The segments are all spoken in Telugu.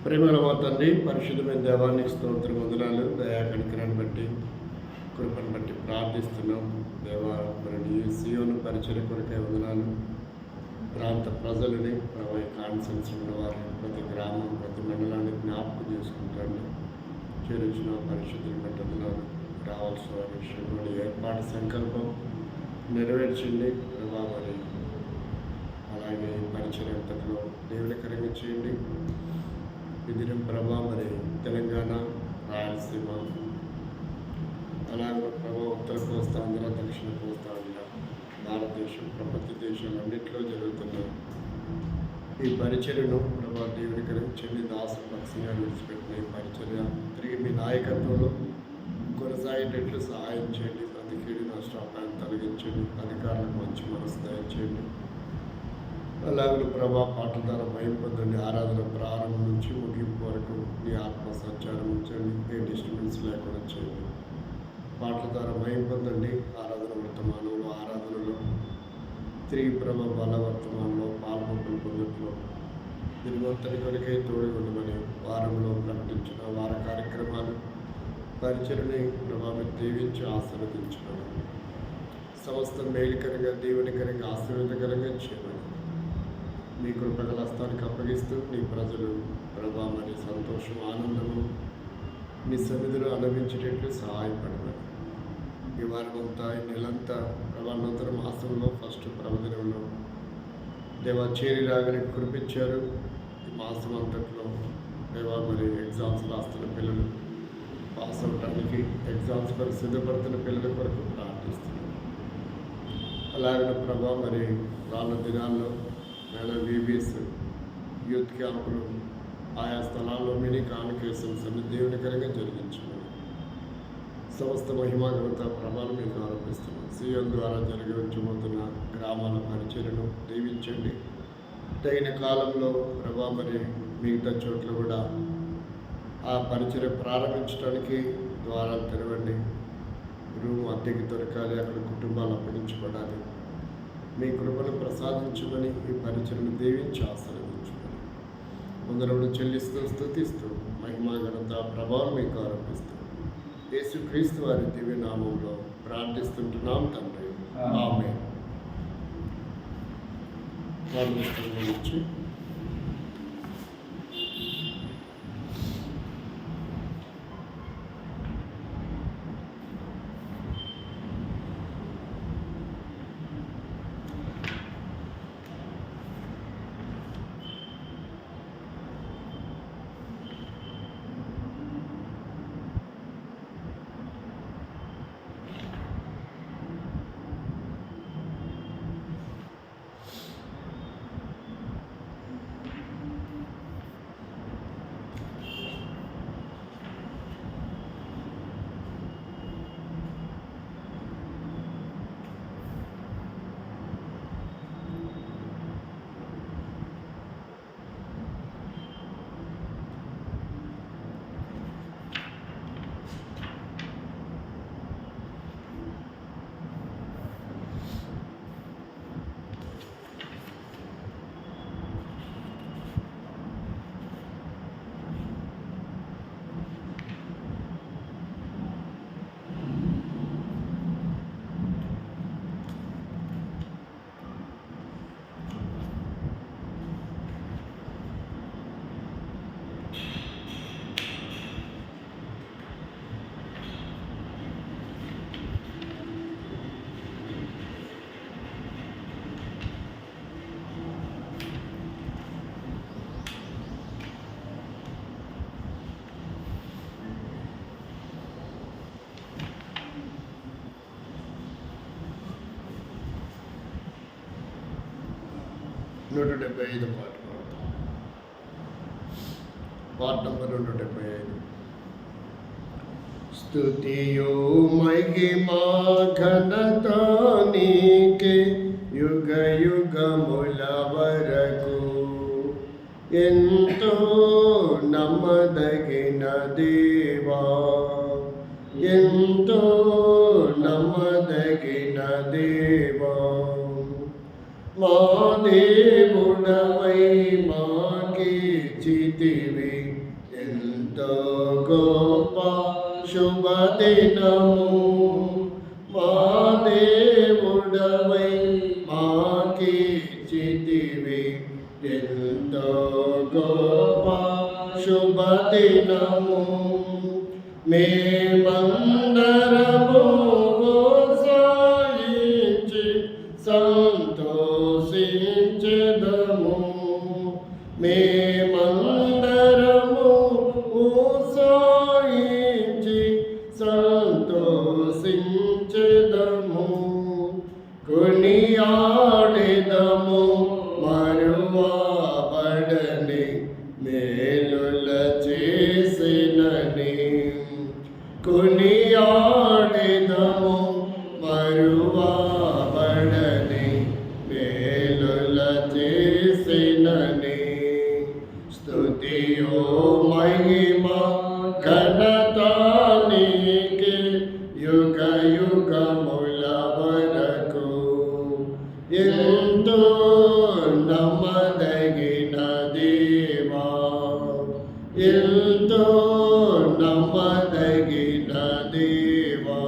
ప్రేమల మా తండ్రి, పరిశుద్ధమైన దేవానికి స్తోత్రం, వందనాలు. దయా కనికరాన్ని బట్టి, కృపను బట్టి ప్రార్థిస్తున్నాం. దేవా, మరి నీ సియోను పరిచయ కొరకే వందనాలు. ప్రాంత ప్రజలని, ప్రభావ కాన్సెన్స్ ఉన్న వారిని, ప్రతి గ్రామం, ప్రతి మండలాన్ని జ్ఞాపకం చేసుకుంటాను. చేరుచిన పరిశుద్ధుని బట్టి వందనాలు. రావాల్సిన వారి విషయంలో ఏర్పాటు సంకల్పం నెరవేర్చండి ప్రభా. మరి అలాగే పరిచయం అంతట్లో దేవునికరంగా చేయండి. విదినం ప్రభా, మరి తెలంగాణ, రాయలసీమ, అలాగే ప్రభా ఉత్తర కోస్తా ఆంధ్ర, దక్షిణ కోస్తా ఆంధ్ర, భారతదేశం, ప్రపంచ దేశాలన్నింటిలో జరుగుతున్న ఈ పరిచర్యను ప్రభా దేవునికరించండి. దాసపక్షంగా విడిచిపెట్టిన ఈ పరిచర్య తిరిగి మీ నాయకత్వంలో కొనసాగేటట్లు సహాయం చేయండి. ప్రతి కీడు నష్టాపాన్ని తొలగించండి. అధికారులకు మంచి మనసు దయచేయండి. అలాగే ప్రభా పాటల ద్వారా భయం పొందండి. ఆరాధన ప్రారంభం నుంచి ముగింపు వరకు మీ ఆత్మ సంచారం ఉంచండి. ఏ డిస్టర్బెన్స్ లేకుండా చేయండి. పాటల ద్వారా భయం పొందండి. ఆరాధన వర్తమానంలో, ఆరాధనలో తిరిగి ప్రభా బలవర్తమానంలో పాల్గొంటున్న పొందట్లో తిరిగొత్తని కొరకే తోడి ఉండమని వారంలో ప్రకటించిన వార కార్యక్రమాలు పరిచయని ప్రభావం దీవించి ఆశీర్వదించమని, సమస్త మేలుకరంగా దీవెనకరంగా ఆశీర్వాదకరంగా చేయమని మీ కృపగల హస్తానికి అప్పగిస్తూ నీ ప్రజలు ప్రభా మరి సంతోషం, ఆనందము మీ సన్నిధిలో అనుభవించేటట్లు సహాయపడమని, ఈ వారమంతా ఈ నెలంతా ప్రభా నూతన మాసంలో ఫస్ట్ ప్రభదినంలో దేవా చేరి రాగని కురిపించారు. ఈ మాసం అంతట్లో దేవా మరి ఎగ్జామ్స్ రాస్తున్న పిల్లలు పాస్ అవడానికి, ఎగ్జామ్స్ కొరకు సిద్ధపడుతున్న పిల్లల కొరకు ప్రార్థిస్తున్నాం. అలాగే ప్రభా మరి రాళ్ళ దినాల్లో వీబీఎస్ యూత్ క్యాంపులు ఆయా స్థలాల్లో మినీ కాన్వకేషన్స్ అన్ని దేవునికరంగా జరిగించమని, సమస్త మహిమా ఘనత ప్రభావం మీకు ఆరోపిస్తున్నాం. సీఎం ద్వారా జరిగించబోతున్న గ్రామాల పరిచయను దీవించండి. తగిన కాలంలో ప్రభా మరి మిగతా చోట్ల కూడా ఆ పరిచయం ప్రారంభించడానికి ద్వారాలు తెరవండి. రూమ్ అద్దెకి దొరకాలి, అక్కడ కుటుంబాలు అప్పగించబడాలి. మీ కృపను ప్రసాదించమని, ఈ పరిచయను దీవించి ఆశీర్వదించమని వందనములు చెల్లిస్తూ స్తుతిస్తూ మహిమా ఘనత ప్రభావం మీకు ఆరోపిస్తూ యేసుక్రీస్తు వారి దివ్య నామంలో ప్రార్థిస్తుంటున్నాం తండ్రి, ఆమేన్. నుంచి నూట 175 పాట పాడతాం. పాట నంబర్ 175. స్తుతియో మహిమా ఘనత నీకే యుగ యుగముల వరకు, ఎంతో నమ్మదగిన దేవా, ఎంతో నమ్మదగిన దేవా, మా దేవుడవై మాకిచ్చితివి శుభదినము మా దేవుడవై మాకిచ్చితివి ఎంతో గొప్ప శుభదినము మేమందరము సాయించి సంతోషించెదము మేమందరము సాయించి సంతోషించెదము కొనియాడెదము మరువబడని మేలుల చేసినని కొనియాడెదము మరువబడని మేలుల చేసినని స్తుతియో మహిమ ఘనత నీకే యుగ యుగముల వరకు ఎంతో నమ్మదగిన దేవా ఎంతో నమ్మదగిన దేవా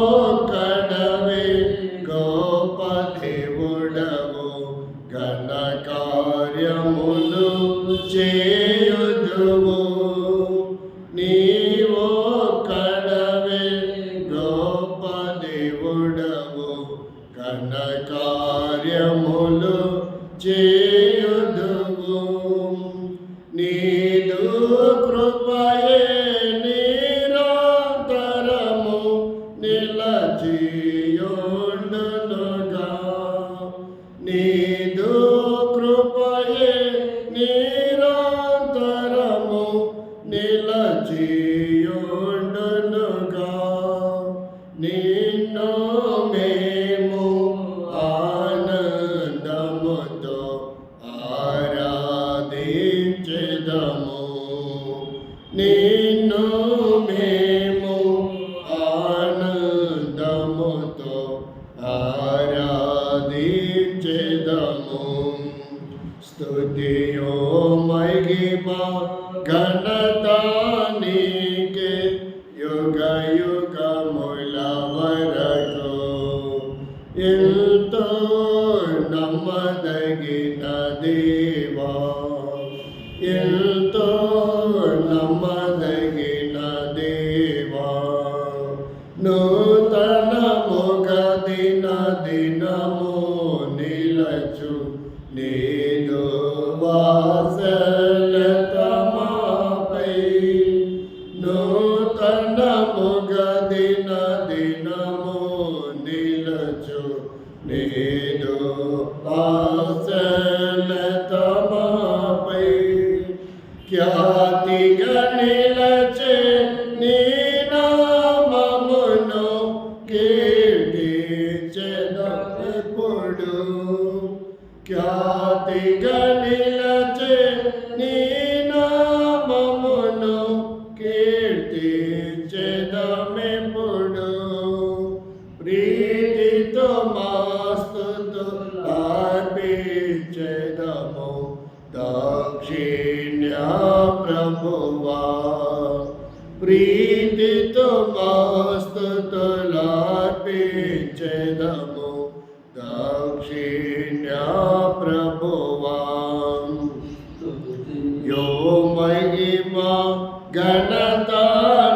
నీవొక్కడవే గొప్ప దేవుడవు ఘన కార్యములు చేయుదువు నీవొక్కడవే గొప్ప దేవుడవు ఘన కార్యములు చేయుదువు నీదు కృపయే నిరంతరము నిలచియుండునుగా నీదు కృపయే నిరంతరము నిలచియుండునుగా నిన్ను మేము ఆనందముతో ఆరాధించెదము నిన్ను మేము ఆనందముతో ఆరాధించెదము స్తుతియో మహిమ ఘనత నీకే యుగ యుగముల వరకు ఎంతో నమ్మదగిన దేవా ఎంతో నమ్మదగిన దేవా నూతనముగా దిన దినము నిలచు నీదు వాత్సల్యత మాపై నూతనముగా దిన దినము నిలచు నీదు వాత్సల్యత మాపై ఖ్యాతిగా నిలచే నీ నామమును కీర్తించెదమెప్పుడు ఖ్యాతిగా నిలచే నీ నామమును కీర్తించెదమెప్పుడు ప్రీతితో స్తుతులు అర్పించెదము దాక్షిణ్య ప్రభువా ప్రీతితో స్తుతులు అర్పించెదము దాక్షిణ్య ప్రభువా యో మహిమ ఘనత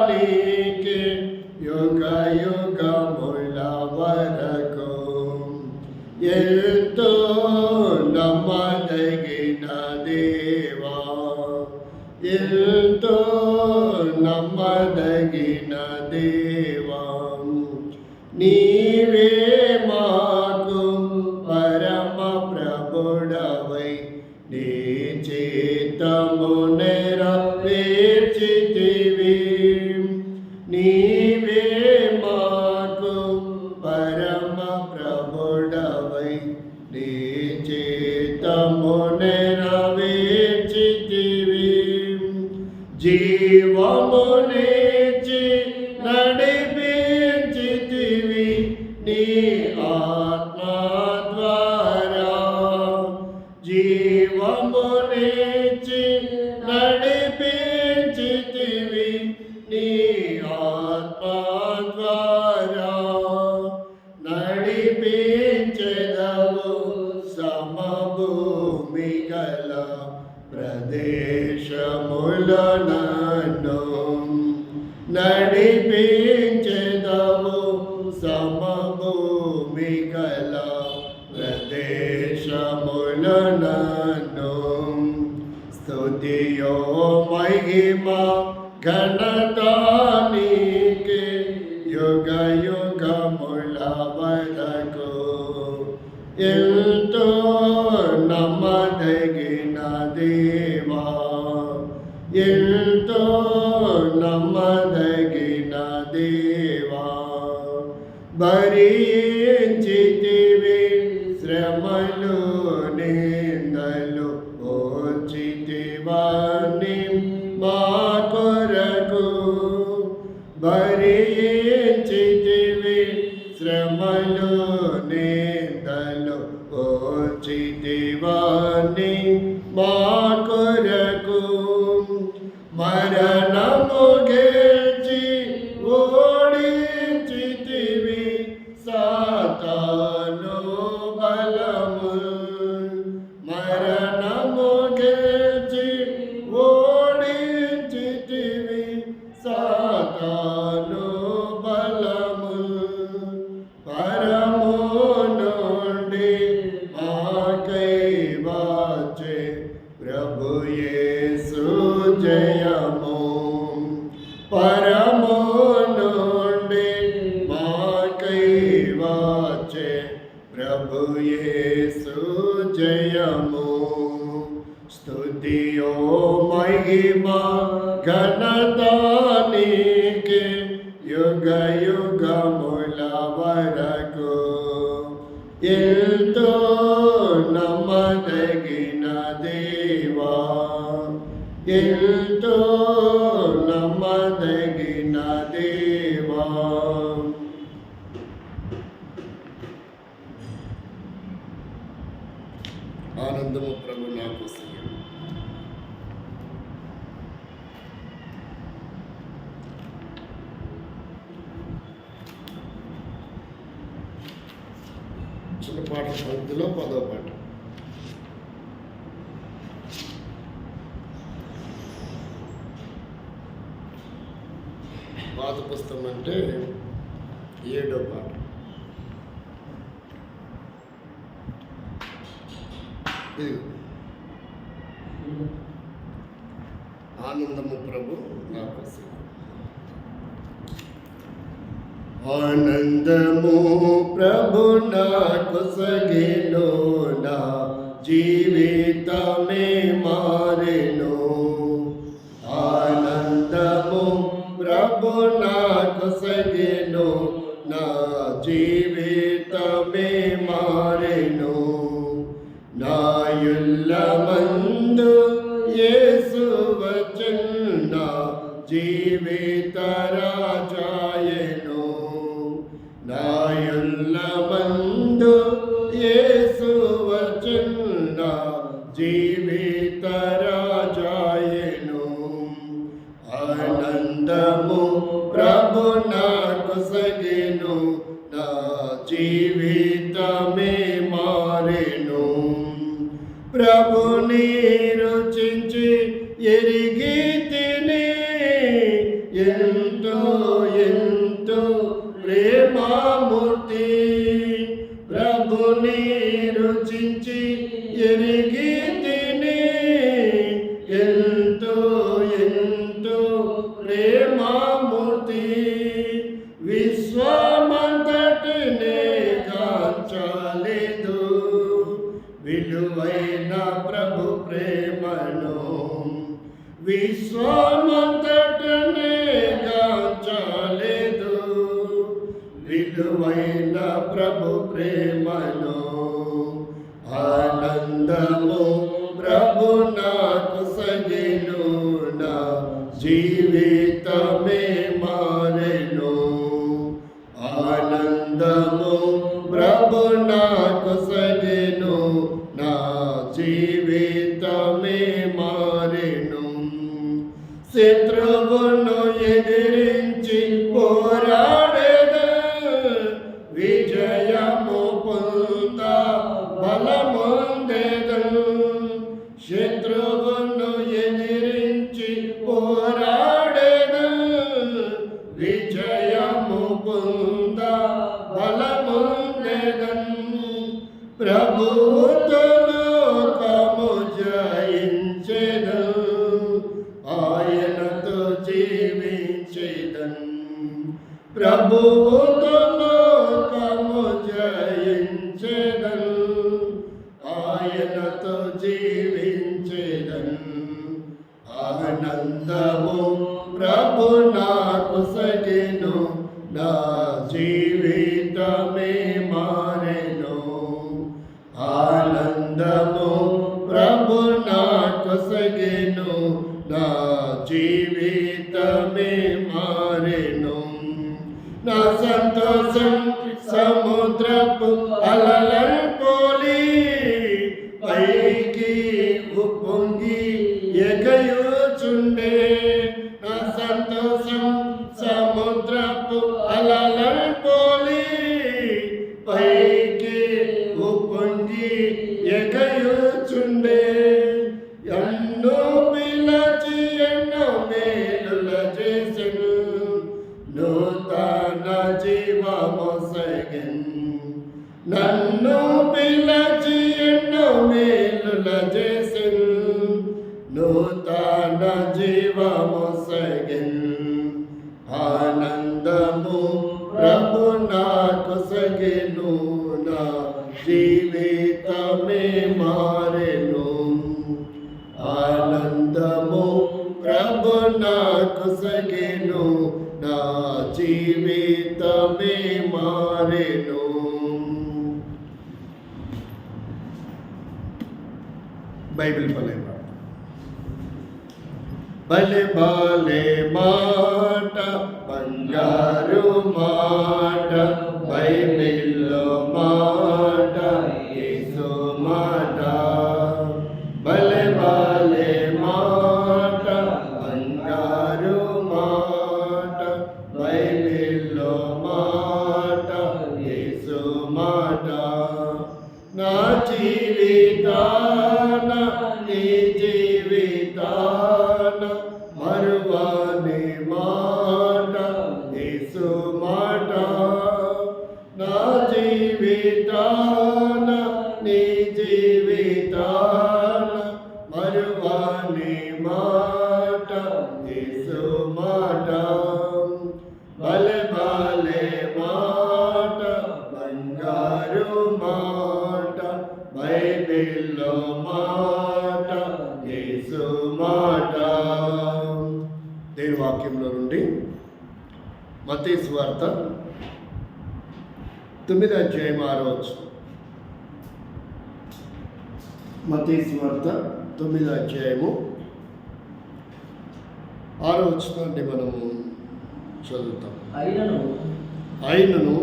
నీకే యుగ యుగముల వరకు ఎంతో నమ్మదగిన దేవా ఎంతో నమ్మదగిన దేవా నీవే మాకు పరమ ప్రభుడవై నీ చిత్తము నెరవేర్చితివి నీవే మాకు పరమ ప్రభుడవై నీ చిత్తము నెరవేర్చితివి జీవమునిచ్చి నడిపించితివి నీ ఆత్మ ద్వారా జీవమునిచ్చి నడిపించితివి సమభూమి గల ప్రదేశములో నన్ను నడిపించెదవు. సమభూమి గల ప్రదేశములో నన్ను స్తుతియో మహిమ ఘనత నీకే యుగ యుగముల వరకు. ఎంతో నమ్మదగిన దేవా, ఎంతో నమ్మదగిన దేవా, భరించితివి శ్రమలు నిందలు ఓర్చితివాని మా కొరకు. భరించితివి శ్రమలు నిందలు ఓర్చితివాని మా కొరకు. మరణము గెలిచి ఓడించితివి సాతాను బలము. మరణము గెలిచి ఓడించితివి సాతాను బలము. పరము నుండి మాకై వచ్చే ప్రభు యేసు జయము. పరము నుండి మాకై వచ్చే ప్రభు యేసు జయము. స్తుతియో మహిమ ఘనత నీకే యుగ యుగముల వరకు. ఎంతో నమ్మదగిన దేవా, ఎంతో నమ్మదగిన దేవా. ఆనందము ప్రభు నాకు సహాయం. చిన్న పాట పంక్తిలో 10వ పాట. పాత పుస్తకం అంటే 7వ పాట. ఆనందము ప్రభు నాకు సహాయం. ఆనందము ప్రభు నాకు సగిను, నా జీవితమే మారెను. ఆనందము ప్రభు నాకు సగిను, నా జీవితమే మారెను. నాయుల్ల మందు యేసు వచ్చున్న జీవిత రాజాయను. నాయుల్ల మందు యేసు వచ్చున్న జీవిత రాజాయను. ఆనందము ప్రభు నాకు సగిను, నా జీవితమే మారెను. ప్రభుని రుచించి ఎరిగి తిని ఎంతో ఎంతో ప్రేమామూర్తి. ప్రభుని రుచించి ఎరిగి తిని ఎంతో ఎంతో ప్రేమామూర్తి. విశ్వమంతటినే గాంచలేదు విలువైన ప్రభు ప్రేమను. విశ్వమంతటినే గాంచలేదు విలువైన ప్రభు ప్రేమను. ఆనందము ప్రభు నాకు సగిను, నా జీవితమే మారెను. ఆనందము ప్రభు నాకు సగిను, నా జీవితమే మారెను. శత్రువును ఎదిరించి పోరాడేద విజయము పొంద బలముంద. స్థుతించెదను. శత్రువును ఎదిరించి పోరాడెదను. విజయము పొంద బలముందెదను. ప్రభువుతో లోకము జయించెదను. ఆయనతో జీవించెదను. ప్రభువుతో లోకము జయించెదను. ఆయనతో జీవించెదను. ఆనందము ప్రభు నాకు సగెను. నా జీవితమే మారెను. ఆనందము ప్రభు నాకు సగెను. నా జీవితమే మారెను. నా సంతోషం సముద్రపు అలలను పోలి పైకి ఉప్పొంగి ఎగయుచుండే. నా సంతోషం సముద్రపు అలలను పోలి పైకి ఉప్పొంగి ఎగయుచుండే. ఎన్నో పిలచి ఎన్నో మేలుల చేసెను. నూతన జీవమొసగెను. నన్ను పిలచి ఎన్నో మేలుల చేసెను. నూతన జీవమొసగెను. ఆనందము ప్రభు నాకు సగెను. నా జీవితమే మారెను. ఆనందము ప్రభు నాకు సగెను. నా జీవితమే మారెను. బైబిల్ పలే భలే బాలే మాట బంగారు మాట బైబిల్లో మాట యేసు మాట. భలే బాలే మాట బంగారు మాట బైబిల్లో మాట యేసు మాట. నా జీవితాన నీ జీవితాన మరువని మాట యేసు మాట. నా జీవితాన నీ జీవితాన మరువని మాట యేసు మాట. భలే భలే మాట బంగారు మాట బైబిల్లో మాట యేసు మాట. దేవుని వాక్యంలో నుండి మత్తయి సువార్త 9వ అధ్యాయం 6వ వచనం. మత్తయి సువార్త 9వ అధ్యాయము 6వ వచనాన్ని మనము చదువుతాం. అయినను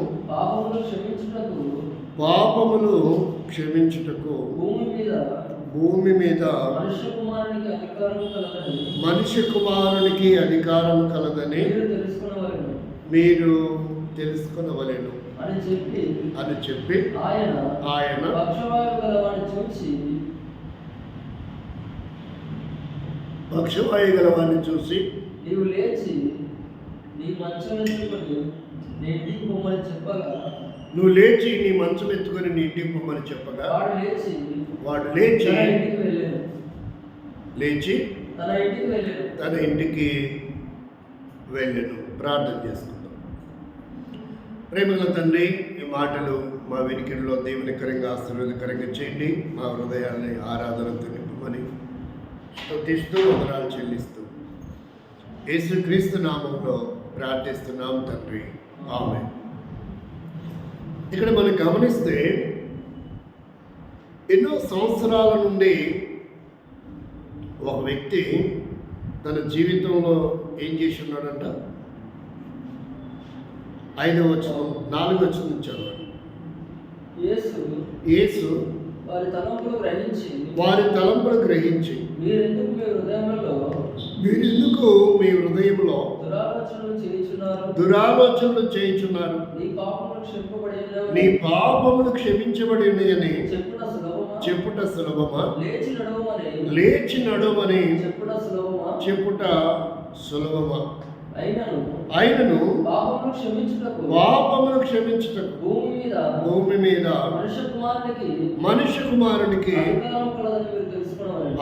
పాపములు క్షమించుటకు భూమి మీద మనిషి కుమారునికి అధికారం కలదని మీరు తెలుసుకొనవలెను అని చెప్పి ఆయన పక్షవాయు గలవాన్ని చూసి నీవు లేచి నీ మంచం ఎత్తుకొని నీ ఇంటికి పొమ్మని చెప్పగా నువ్వు లేచి నీ మంచం ఎత్తుకొని నీ ఇంటికి పొమ్మని చెప్పగా వాడు లేచి తన ఇంటికి వెళ్ళెను. ప్రార్థన చేసుకుందాం. ప్రేమగల తండ్రి, ఈ మాటలు మా వినికిడిలో దేవునికరంగా ఆశీర్వాదకరంగా చేయండి. మా హృదయాన్ని ఆరాధనతో నింపమని స్తుతిస్తూ వందనాలు చెల్లిస్తూ యేసుక్రీస్తు నామంలో ప్రార్థిస్తున్నాం తండ్రి, ఆమేన్. ఇక్కడ మనం గమనిస్తే ఎన్నో సంవత్సరాల నుండి ఒక వ్యక్తి తన జీవితంలో ఏం చేసి ఉన్నాడంట? 5వ వచనం 4వ వచనం నుంచి చదవండి. యేసు వారి తలంపులు గ్రహించి మీరెందుకు మీ హృదయంలో దురాలోచనలు చేయుచున్నారు? నీ పాపములు క్షమించబడి ఉన్నాయని చెప్పుట సులభమా, లేచి నడవమని లేచి నడుమని చెప్పుట సులభమా, చెప్పుట సులభమా. అయినను పాపమును క్షమించుటకు భూమి మీద మనుష్య కుమారునికి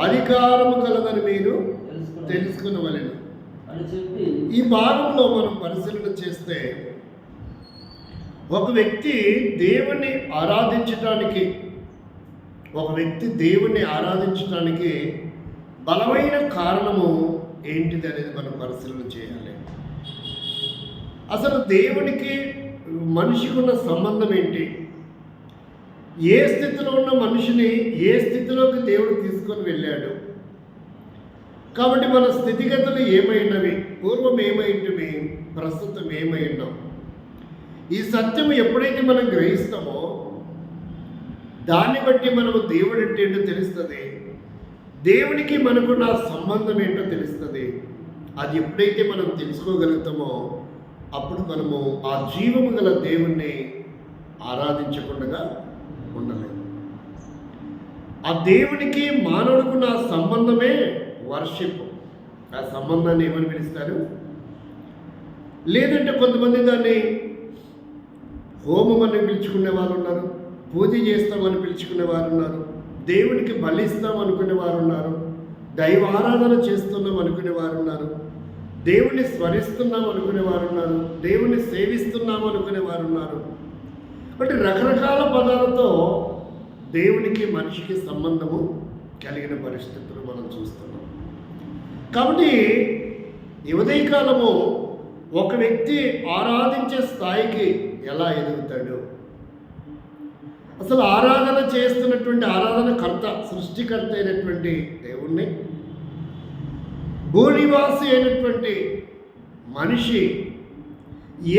అధికారము కలదని మీరు తెలుసుకునవలెను అని చెప్పి ఈ భాగంలో మనం పరిశీలన చేస్తే ఒక వ్యక్తి దేవుణ్ణి ఆరాధించటానికి బలమైన కారణము ఏంటిది అనేది మనం పరిశీలన చేయాలి. అసలు దేవునికి మనిషికి ఉన్న సంబంధం ఏంటి, ఏ స్థితిలో ఉన్న మనిషిని ఏ స్థితిలోకి దేవుడు తీసుకొని వెళ్ళాడు. కాబట్టి మన స్థితిగతులు ఏమైనవి, పూర్వం ఏమైంటివి, ప్రస్తుతం ఏమై ఉన్నాం. ఈ సత్యం ఎప్పుడైతే మనం గ్రహిస్తామో దాన్ని బట్టి మనము దేవుడు అంటే ఏంటో తెలుస్తుంది, దేవునికి మనకున్న సంబంధం ఏంటో తెలుస్తుంది. అది ఎప్పుడైతే మనం తెలుసుకోగలుగుతామో అప్పుడు మనము ఆ జీవము గల దేవుణ్ణి ఆరాధించకుండా ఉండలేము. ఆ దేవునికి మానవుడుకున్న సంబంధమే వర్షిప్. ఆ సంబంధాన్ని ఏమని పిలుస్తారు? లేదంటే కొంతమంది దాన్ని హోమం అని పిలుచుకునే వారు ఉన్నారు, పూజ చేస్తామని పిలుచుకునే వారు ఉన్నారు, దేవునికి బలిస్తాం అనుకునే వారు ఉన్నారు, దైవారాధన చేస్తున్నాం అనుకునే వారు ఉన్నారు, దేవుణ్ణి స్మరిస్తున్నాం అనుకునే వారు ఉన్నారు, దేవుణ్ణి సేవిస్తున్నాం అనుకునే వారు ఉన్నారు. అంటే రకరకాల పదాలతో దేవునికి మనిషికి సంబంధము కలిగిన పరిస్థితులు మనం చూస్తున్నాం. కాబట్టి ఈ ఉదయకాలము ఒక వ్యక్తి ఆరాధించే స్థాయికి ఎలా ఎదుగుతాడు, అసలు ఆరాధన చేస్తున్నటువంటి ఆరాధనకర్త, సృష్టికర్త అయినటువంటి దేవుణ్ణి భూనివాసి అయినటువంటి మనిషి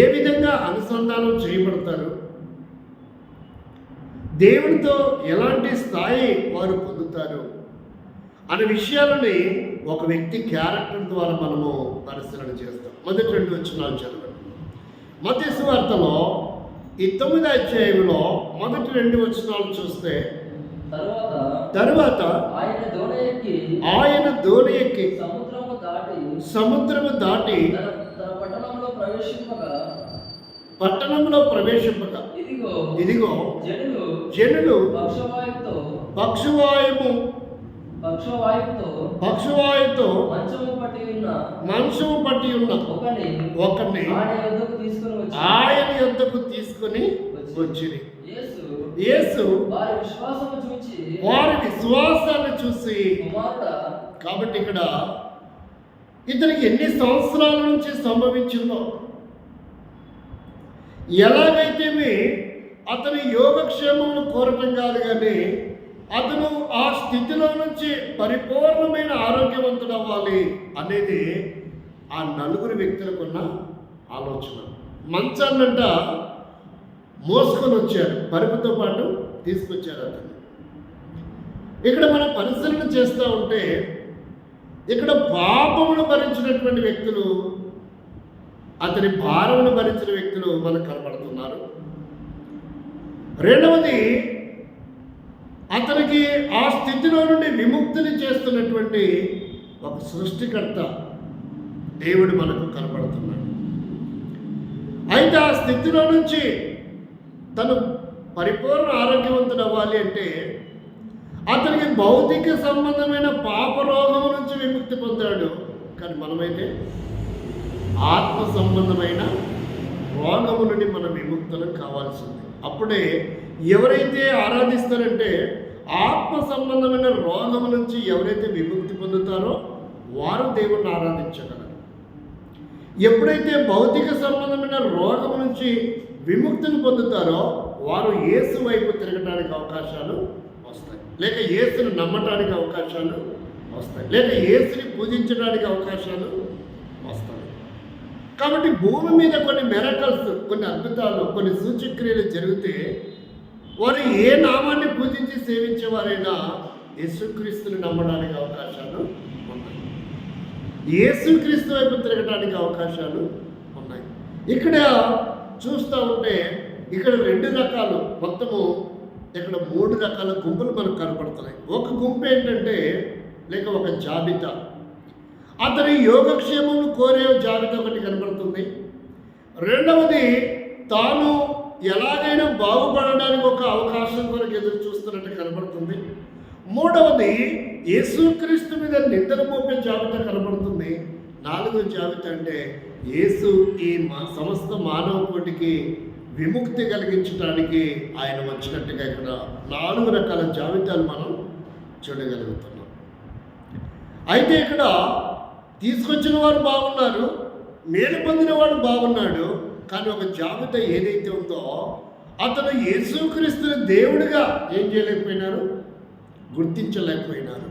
ఏ విధంగా అనుసంధానం చేయబడతారు, దేవునితో ఎలాంటి స్థాయి వారు పొందుతారు అనే విషయాలని ఒక వ్యక్తి క్యారెక్టర్ ద్వారా మనము పరిశీలన చేస్తాం. మొదటి 2 వచనాలు చదవండి. మత్తయి సువార్తలో ఈ 9వ అధ్యాయంలో మొదటి 2 వచనాలు చూస్తే, తరువాత ఆయన దోణి ఎక్కి సముద్రము దాటి పట్టణంలో ప్రవేశింపగా ఇదిగో జనులు పక్షవాయుతో మంచము పట్టి ఉన్న ఒకరిని ఆయన యొద్దకు తీసుకొని వచ్చిరి. యేసు వారి విశ్వాసాన్ని చూసి, కాబట్టి ఇక్కడ ఇతనికి ఎన్ని సంవత్సరాల నుంచి సంభవించిందో, ఎలాగైతే అతని యోగక్షేమమును కోరటం కాదు కానీ అతను ఆ స్థితిలో నుంచి పరిపూర్ణమైన ఆరోగ్యవంతుడు అవ్వాలి అనేది ఆ నలుగురు వ్యక్తులకున్న ఆలోచన. మంచాన్నంట మోసుకొని వచ్చారు, పరుపుతో పాటు తీసుకొచ్చారు అతన్ని. ఇక్కడ మనం పరిశీలన చేస్తూ ఉంటే ఇక్కడ పాపమును భరించినటువంటి వ్యక్తులు, అతని భారమును భరించిన వ్యక్తులు మనకు కనబడుతున్నారు. రెండవది, అతనికి ఆ స్థితిలో నుండి విముక్తిని చేస్తున్నటువంటి ఒక సృష్టికర్త దేవుడు మనకు కనబడుతున్నాడు. అయితే ఆ స్థితిలో నుంచి తను పరిపూర్ణ ఆరోగ్యవంతుడు అవ్వాలి అంటే అతనికి భౌతిక సంబంధమైన పాపరోగము నుంచి విముక్తి పొందాడు. కానీ మనమైతే ఆత్మ సంబంధమైన రోగము నుండి మనం విముక్తులకు కావాల్సింది. అప్పుడే ఎవరైతే ఆరాధిస్తారంటే ఆత్మ సంబంధమైన రోగము నుంచి ఎవరైతే విముక్తి పొందుతారో వారు దేవుణ్ణి ఆరాధించగలరు. ఎప్పుడైతే భౌతిక సంబంధమైన రోగం నుంచి విముక్తిని పొందుతారో వారు యేసు వైపు తిరగడానికి అవకాశాలు వస్తాయి, లేక యేసుని నమ్మటానికి అవకాశాలు వస్తాయి, లేక యేసుని పూజించడానికి అవకాశాలు వస్తాయి. కాబట్టి భూమి మీద కొన్ని మిరకల్స్, కొన్ని అద్భుతాలు, కొన్ని సూచక్రియలు జరిగితే వారు ఏ నామాన్ని పూజించి సేవించేవారైనా యేసుక్రీస్తుని నమ్మడానికి అవకాశాలు ఉన్నాయి, యేసుక్రీస్తు వైపు తిరగడానికి అవకాశాలు ఉన్నాయి. ఇక్కడ చూస్తూ ఉంటే ఇక్కడ 2 రకాలు, మొత్తము ఇక్కడ 3 రకాల గుంపులు మనకు కనపడుతున్నాయి. ఒక గుంపు ఏంటంటే లేక ఒక జాబితా, అతని యోగక్షేమం కోరే జాబితా ఒకటి కనపడుతుంది. రెండవది తాను ఎలాగైనా బాగుపడడానికి ఒక అవకాశం కొరకు ఎదురు చూస్తున్నట్టు కనబడుతుంది. మూడవది యేసుక్రీస్తు మీద నిందలు మోపే జాబితా కనబడుతుంది. 4వ జాబితా అంటే యేసు ఈ సమస్త మానవ కోటికి విముక్తి కలిగించడానికి ఆయన వచ్చినట్టుగా ఇక్కడ 4 రకాల జాబితాలు మనం చూడగలుగుతున్నాం. అయితే ఇక్కడ తీసుకొచ్చిన వారు బాగున్నారు, మేలు పొందిన వాడు బాగున్నాడు. కానీ ఒక జాబితా ఏదైతే ఉందో అతను యేసుక్రీస్తుని దేవుడిగా ఏం చేయలేకపోయినారు, గుర్తించలేకపోయినారు.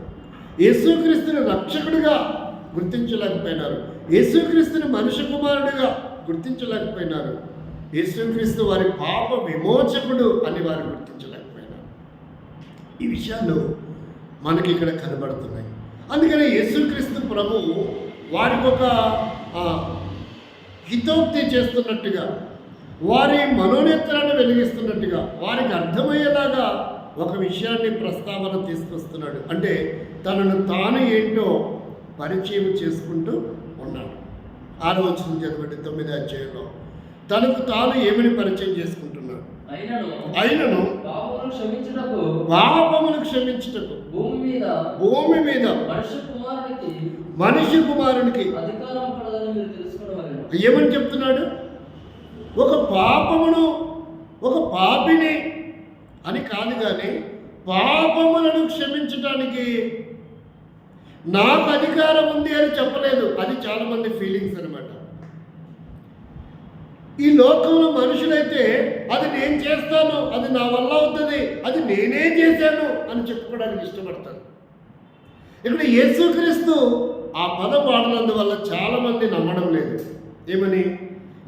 యేసుక్రీస్తుని రక్షకుడిగా గుర్తించలేకపోయినారు. యేసుక్రీస్తుని మనుష్య కుమారుడిగా గుర్తించలేకపోయినారు. యేసుక్రీస్తు వారి పాప విమోచకుడు అని వారు గుర్తించలేకపోయినారు. ఈ విషయాలు మనకి ఇక్కడ కనబడుతున్నాయి. అందుకని యేసుక్రీస్తు ప్రభువు వారికి ఒక హితోక్తి చేస్తున్నట్టుగా, వారి మనోనేత్రాన్ని వెలిగిస్తున్నట్టుగా, వారికి అర్థమయ్యేలాగా ఒక విషయాన్ని ప్రస్తావన తీసుకొస్తున్నాడు. అంటే తనను తాను ఏంటో పరిచయం చేసుకుంటూ ఉన్నాడు. 6వ వచనం చదవండి, 9వ అధ్యాయంలో తనకు తాను ఏమని పరిచయం చేసుకుంటున్నాడు. అయినను పాపమును క్షమించుటకు భూమి మీద మనిషి కుమారునికి ఏమని చెప్తున్నాడు? ఒక పాపిని అని కాదు, కానీ పాపములను క్షమించడానికి నాకు అధికారం ఉంది అని చెప్పలేదు. అది చాలామంది ఫీలింగ్స్ అనమాట. ఈ లోకంలో మనుషులైతే అది నేను చేస్తాను, అది నా వల్ల అవుతుంది, అది నేనే చేశాను అని చెప్పుకోవడానికి ఇష్టపడతారు. ఇక్కడ యేసుక్రీస్తు ఆ పదం వాడినందువల్ల చాలామంది నమ్మడం లేదు. ఏమని?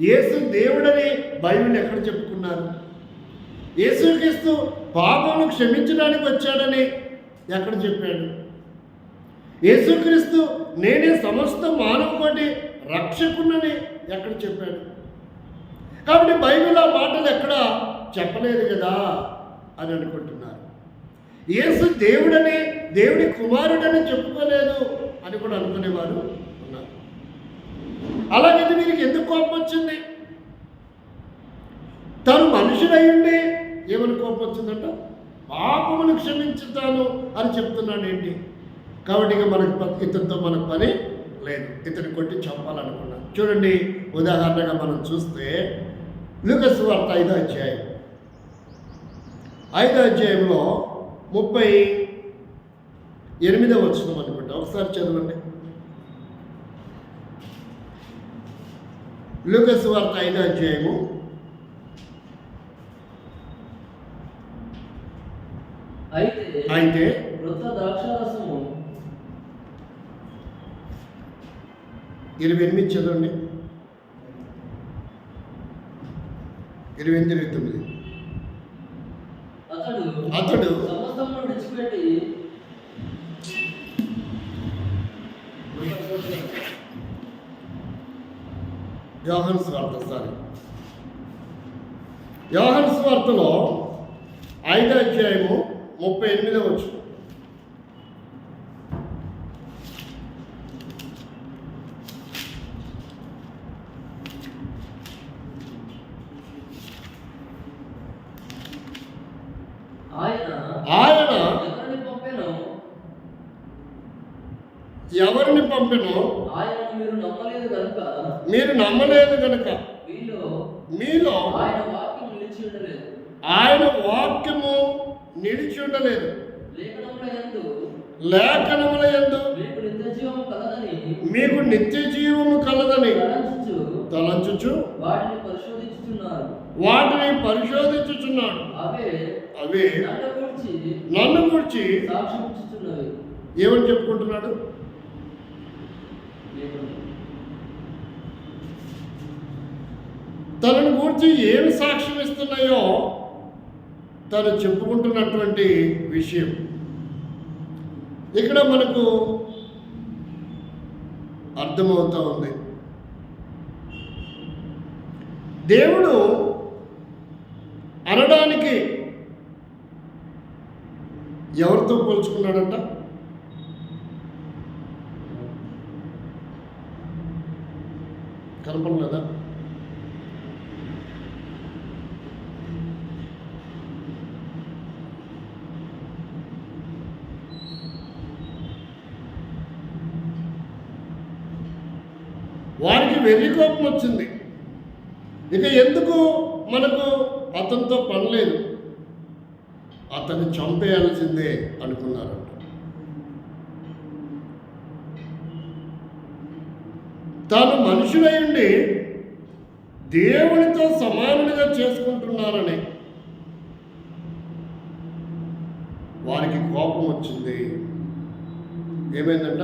యేసు దేవుడని బైబిల్ ఎక్కడ చెప్పుకున్నారు? యేసుక్రీస్తు పాపమును క్షమించడానికి వచ్చాడని ఎక్కడ చెప్పాడు? యేసుక్రీస్తు నేనే సమస్త మానవ కోటి రక్షకునని ఎక్కడ చెప్పాడు? కాబట్టి బైబిల్ ఆ మాటలు ఎక్కడ చెప్పలేదు కదా అని అనుకుంటున్నారు. యేసు దేవుడని, దేవుడి కుమారుడని చెప్పుకోలేదు అని కూడా అనుకునేవారు ఉన్నారు. అలాగైతే వీరికి ఎందుకు కోపం వచ్చింది? తను మనుషుడయ్యుండి ఏమని కోపం వచ్చిందంట? పాపమును క్షమించుతాను అని చెప్తున్నాడు ఏంటి? కాబట్టి ఇక ఇతనితో మనకు పని లేదు, ఇతని కొట్టి చంపాలనుకున్నాను. చూడండి, ఉదాహరణగా మనం చూస్తే లూకా సువార్త 5వ అధ్యాయం 5వ అధ్యాయంలో 38వ వచనం అనుకుంటా, ఒకసారి చదవండి. లూకా సువార్త 5వ అధ్యాయము అయితే 28 చదవండి, 28, 29. అతడు యోహాను సువార్తలో 5వ అధ్యాయము 38వ వచనం. ఆయన ఎవరిని పంపెనో మీరు నమ్మలేదు కనుక మీలో ఆయన వాక్యము నిలిచి ఉండలేదు. లేఖనముల యందు మీకు నిత్య జీవము కలదని తలంచుచు వాటిని పరిశోధించుచున్నాడు. అవే నన్ను గురించి ఏమని చెప్పుకుంటున్నాడు? తనను గురించి ఏమి సాక్ష్యం ఇస్తున్నాయో తను చెప్పుకుంటున్నటువంటి విషయం ఇక్కడ మనకు అర్థమవుతా ఉంది. దేవుడు అనడానికి ఎవరితో పోల్చుకున్నాడంట? కనపడలేదా? వారికి వెర్రి కోపం వచ్చింది. ఇక ఎందుకు మనకు అతనితో పనిలేదు, అతన్ని చంపేయాల్సిందే అనుకున్నారంట. తాను మనుషులై ఉండి దేవునితో సమానుడిగా చేసుకుంటున్నారని వారికి కోపం వచ్చింది. ఏమైందంట?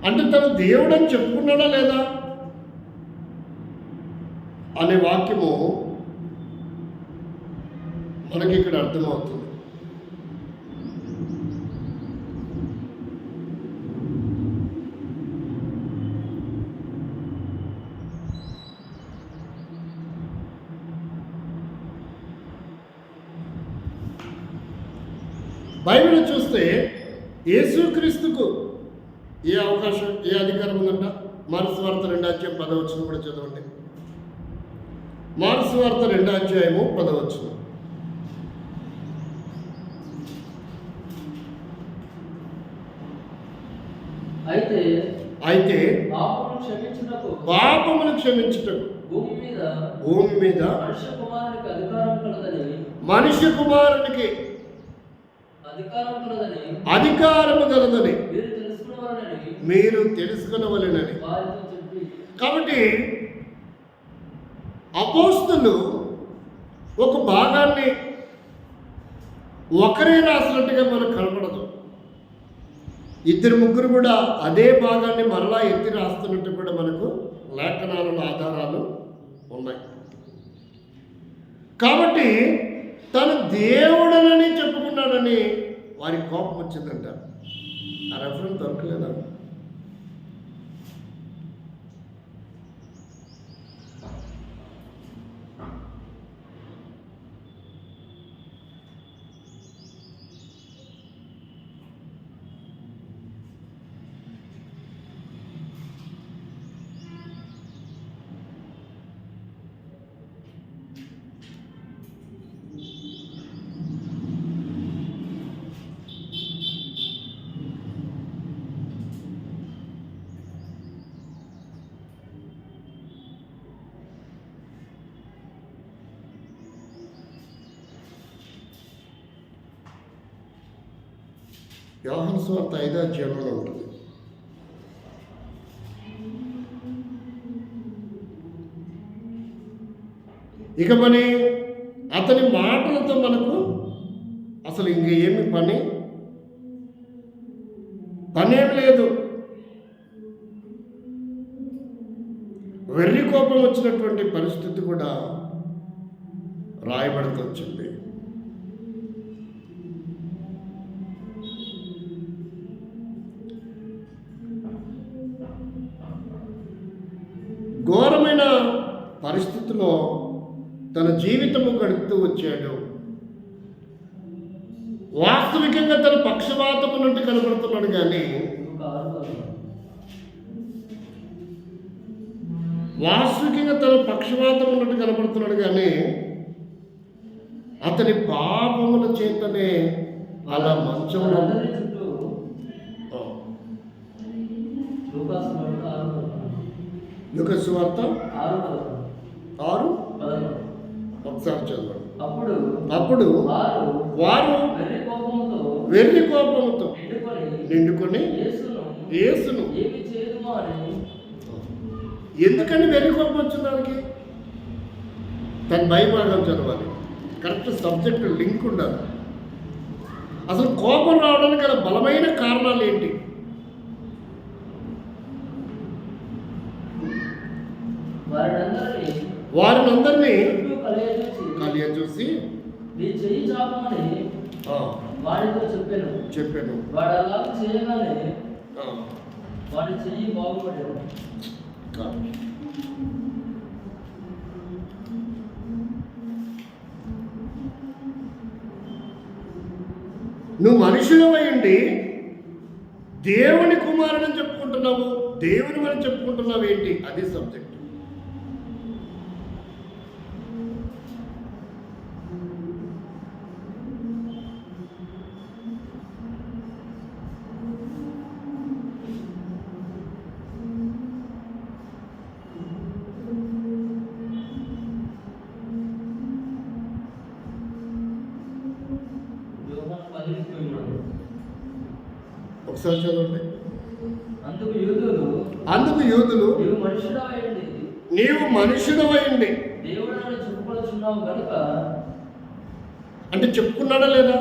అంటే తను దేవుడని చెప్పుకున్నాడా లేదా అనే వాక్యము మనకి ఇక్కడ అర్థమవుతుంది. బైబిల్ చూస్తే యేసుక్రీస్తుకు ఏ అవకాశం, ఏ అధికారం ఉందంట? మార్క్స్ వార్త 2:10 కూడా చదవండి. మార్క్స్ వార్త 2:10. అయితే పాపమును క్షమించుటకు భూమి మీద మనుష్య కుమారునికి అధికారము గలదని మీరు తెలుసుకునవలెనని. కాబట్టి అపోస్తలు ఒక భాగాన్ని ఒకరే రాసినట్టుగా మనకు కనపడదు. ఇద్దరు ముగ్గురు కూడా అదే భాగాన్ని మరలా ఎత్తి రాస్తున్నట్టు కూడా మనకు లేఖనాలలో ఆధారాలు ఉన్నాయి. కాబట్టి తను దేవుడనని చెప్పుకున్నాడని వారికి కోపం వచ్చిందంట. ఆ రెఫరెన్స్ దొరకలేదా? యోహాను సువార్త 5వ అధ్యాయంలో ఉంటుంది. ఇక మరి అతని మాటలతో మనకు అసలు ఇంక ఏమి పనేమి లేదు. వెర్రి కోపం వచ్చినటువంటి పరిస్థితి కూడా రాయబడుతూ వచ్చింది. ఘోరమైన పరిస్థితిలో తన జీవితము గడుపుతూ వచ్చాడు. వాస్తవికంగా తన పక్షవాతము నుండి కనబడుతున్నాడు, కానీ అతని పాపముల చేతనే అలా మంచంలో లూకా సువార్త 6 ఒకసారి చదవండి. అప్పుడు వారు వెర్రి కోపంతో నిండుకొని యేసును ఎందుకని వెర్రి కోపం వచ్చిన దానికి తన భయభాగం చదవాలి. కరెక్ట్ సబ్జెక్ట్ లింక్ ఉండాలి. అసలు కోపం రావడానికి గల బలమైన కారణాలు ఏంటి? వారినందరినీ కలియజూసి వాడితో చెప్పాను. వాడు అలా చేయగానే వాడి చెయ్యి బాగుపడాడు. నువ్వు మనుషులవై ఉండి దేవుని కుమారుడని చెప్పుకుంటున్నావు, దేవుని అని చెప్పుకుంటున్నావు ఏంటి? అది సబ్జెక్ట్. ఒకసారి చదవండి. అందుకు యూదులు నీవు మనుషుడవై ఉండి అంటే చెప్పుకున్నాడా లేదా?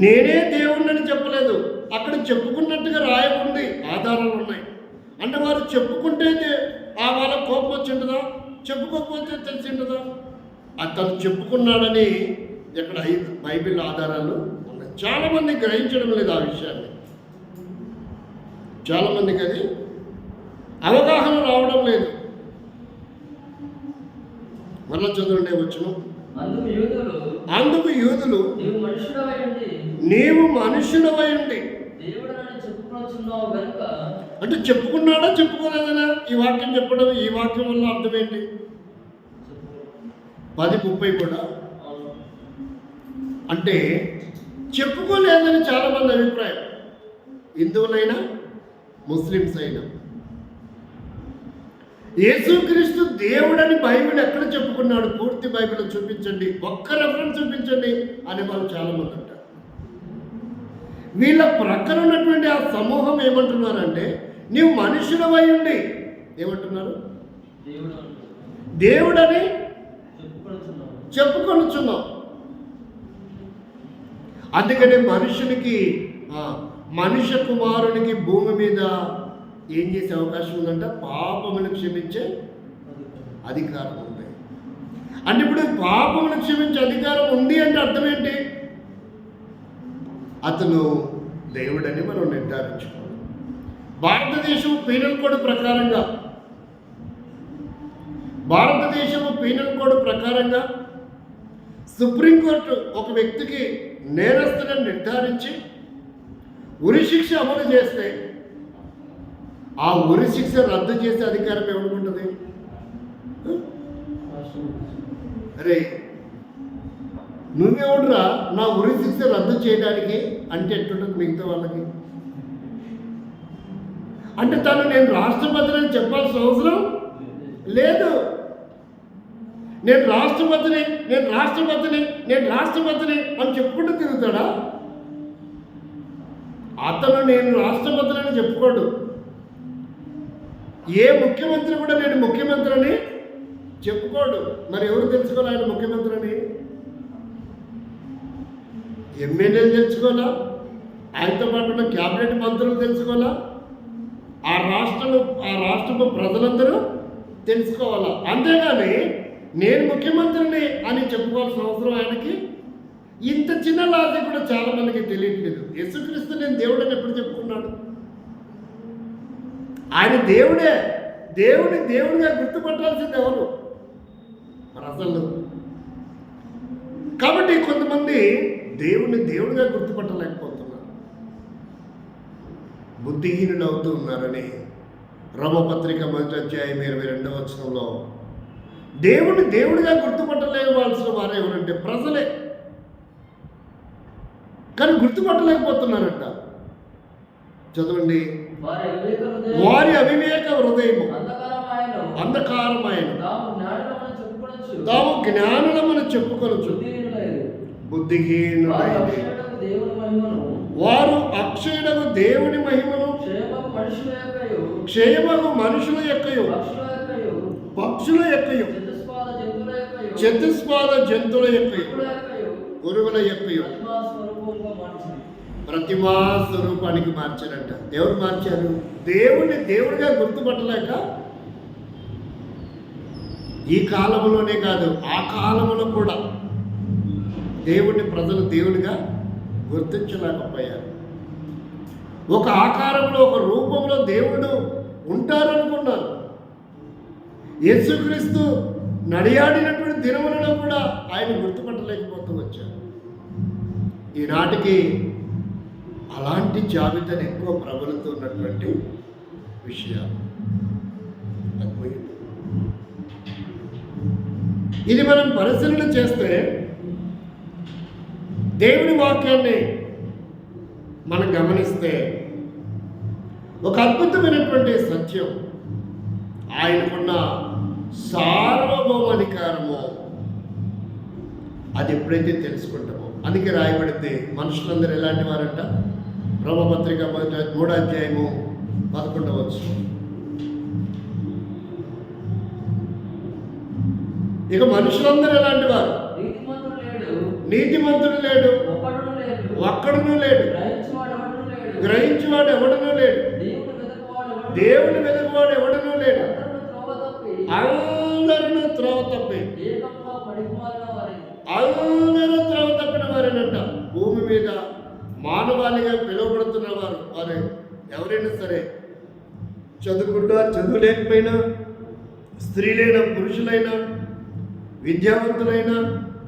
నేనే దేవుణ్ణని చెప్పలేదు, అక్కడ చెప్పుకున్నట్టుగా రాయకుంది, ఆధారాలు ఉన్నాయి. అంటే వారు చెప్పుకుంటే వాళ్ళ కోపం వచ్చిండదా? చెప్పుకోకపోతే తెలిసిండదా? అతను చెప్పుకున్నాడని ఇక్కడ బైబిల్ ఆధారాలు ఉన్నాయి. చాలామంది గ్రహించడం లేదు ఆ విషయాన్ని, చాలామందికి అది అవగాహన రావడం లేదు. మళ్ళా చదవండి వచ్చును. అందుకు యూదులు నీవు మనుషుడవై ఉండి అంటే చెప్పుకున్నాడా చెప్పుకోలేదనా? ఈ వాక్యం చెప్పడం, ఈ వాక్యం వల్ల అర్థం ఏంటి? 10:30 కూడా అంటే చెప్పుకోలేదని చాలామంది అభిప్రాయం, హిందువులైనా ముస్లిమ్స్ అయినా. యేసుక్రీస్తు దేవుడని బైబిల్ ఎక్కడ చెప్పుకున్నాడు? పూర్తి బైబిల్ చూపించండి, ఒక్క రెఫరెన్స్ చూపించండి అనే వాళ్ళు చాలామంది అంటారు. వీళ్ళ ప్రక్కన ఉన్నటువంటి ఆ సమూహం ఏమంటున్నారంటే నీవు మనుషులవై ఉండి ఏమంటున్నారు? దేవుడని చెప్పుకొనుచున్నావు. అందుకనే మనుష్య కుమారునికి భూమి మీద ఏం చేసే అవకాశం ఉందంట? పాపమును క్షమించే అధికారం ఉంది. అంటే ఇప్పుడు పాపమును క్షమించే అధికారం ఉంది అంటే అర్థం ఏంటి? అతను దేవుడని మనం నిర్ధారించుకోవాలి. భారతదేశం పీనల్ కోడ్ ప్రకారంగా సుప్రీంకోర్టు ఒక వ్యక్తికి నేరస్తులను నిర్ధారించి ఉరిశిక్ష అమలు చేస్తే ఆ ఉరిశిక్ష రద్దు చేసే అధికారం ఏమనుకుంటుంది? అరే నువ్వెవడురా నా ఉరిశిక్ష రద్దు చేయడానికి అంటే ఎట్లుంటుంది మిగతా వాళ్ళకి? అంటే తను నేను రాష్ట్రపతిని చెప్పాల్సిన అవసరం లేదు. నేను రాష్ట్రపతిని అని చెప్పుకుంటూ తిరుగుతాడా? అతను నేను రాష్ట్రపతిని అని చెప్పుకోడు. ఏ ముఖ్యమంత్రి కూడా నేను ముఖ్యమంత్రిని చెప్పుకోడు. మరి ఎవరు తెలుసుకోవాలి ఆయన ముఖ్యమంత్రిని? ఎమ్మెల్యేలు తెలుసుకోవాలా, ఆయనతో పాటు ఉన్న క్యాబినెట్ మంత్రులు తెలుసుకోవాలా, ఆ రాష్ట్రపు ప్రజలందరూ తెలుసుకోవాలా. అంతేగాని నేను ముఖ్యమంత్రిని అని చెప్పుకోవాల్సిన అవసరం ఆయనకి ఇంత చిన్న లాజిక్ కూడా చాలా మందికి తెలియట్లేదు. యేసుక్రీస్తు నేను దేవుడని ఎప్పుడు చెప్పుకున్నాడు? ఆయన దేవుడే. దేవుడిగా గుర్తుపట్టాల్సింది ఎవరు? ప్రజలు. కాబట్టి కొంతమంది దేవుడిగా గుర్తుపట్టలేకపోతున్నారు, బుద్ధిహీనులు అవుతూ ఉన్నారని రోమపత్రిక 1:22 దేవుడిగా గుర్తుపట్టలేవాల్సిన వారు ఎవరంటే ప్రజలే. కానీ గుర్తుపట్టలేకపోతున్నారంట. చదవండి. వారి అవివేక హృదయము అంధకారమైన తాము జ్ఞానులమని చెప్పుకొనొచ్చు బుద్ధిహీనులైన వారు అక్షయుడకు దేవుని మహిమను క్షయమగు మనుషుల యొక్కయు పక్షుల యొక్కయు చతుస్పాద జంతువుల యొక్కయు పురుగుల యొక్కయు ప్రతిమా స్వరూపానికి మార్చారంట. ఎవరు మార్చారు? దేవుడిగా గుర్తుపట్టలేక ఈ కాలంలోనే కాదు ఆ కాలంలో కూడా ప్రజలు దేవుడిగా గుర్తించలేకపోయారు. ఒక ఆకారంలో ఒక రూపంలో దేవుడు ఉంటారనుకున్నారు. యేసుక్రీస్తు నడియాడినటువంటి దినములలో కూడా ఆయన గుర్తుపట్టలేకపోతూ వచ్చారు. ఈనాటికి అలాంటి జాబితాను ఎక్కువ ప్రబలుతున్నటువంటి విషయాలు. ఇది మనం పరిశీలన చేస్తే దేవుని వాక్యాన్ని మనం గమనిస్తే ఒక అద్భుతమైనటువంటి సత్యం, ఆయనకున్న సార్వభౌమాధికారము అది ఎప్పుడైతే తెలుసుకుంటామో, అందుకే రాయబడితే మనుషులందరూ ఎలాంటి వారంట, రోమపత్రిక 3వ అధ్యాయము 11వ వచనం. ఇక మనుషులందరూ ఎలాంటి వారు? నీతిమంతుడు లేడు, ఒక్కడును లేడు, గ్రహించేవాడు ఎవడనూ లేడు, దేవుని వెతుకువాడు ఎవడనూ లేడు, అందరూ త్రోవ తప్పి, అందరూ త్రోవ తప్పిన వారేనంట. భూమి మీద మానవాళిగా పిలువబడుతున్న వారు ఎవరైనా సరే, చదువుకున్నా చదువు లేకపోయినా, స్త్రీలైనా పురుషులైనా, విద్యావంతులైనా,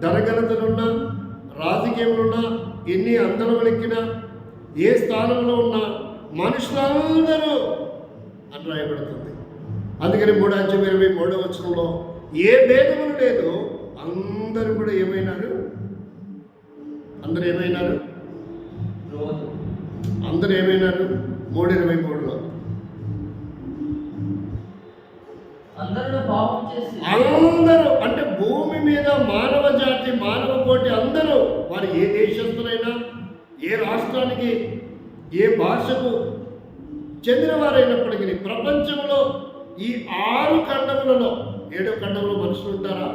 ధనఘనతలున్నా, రాజకీయంలో ఎన్ని అందలెక్కినా, ఏ స్థానంలో ఉన్నా మనుషులందరూ అని రాయబడుతుంది. అందుకని 3:23 వచనంలో ఏ భేదములు లేదు, అందరూ కూడా ఏమైనారు? అందరూ ఏమైనారు? అందరూ ఏమైనారు? 3:23లో అందరూ అంటే భూమి మీద మానవ జాతి, మానవ కోటి అందరూ, వారు ఏ దేశస్తులైనా, ఏ రాష్ట్రానికి, ఏ భాషకు చెందినవారైనప్పటికీ ప్రపంచంలో ఈ 6 ఖండములలో, 7వ ఖండంలో మనుషులు ఉంటారా?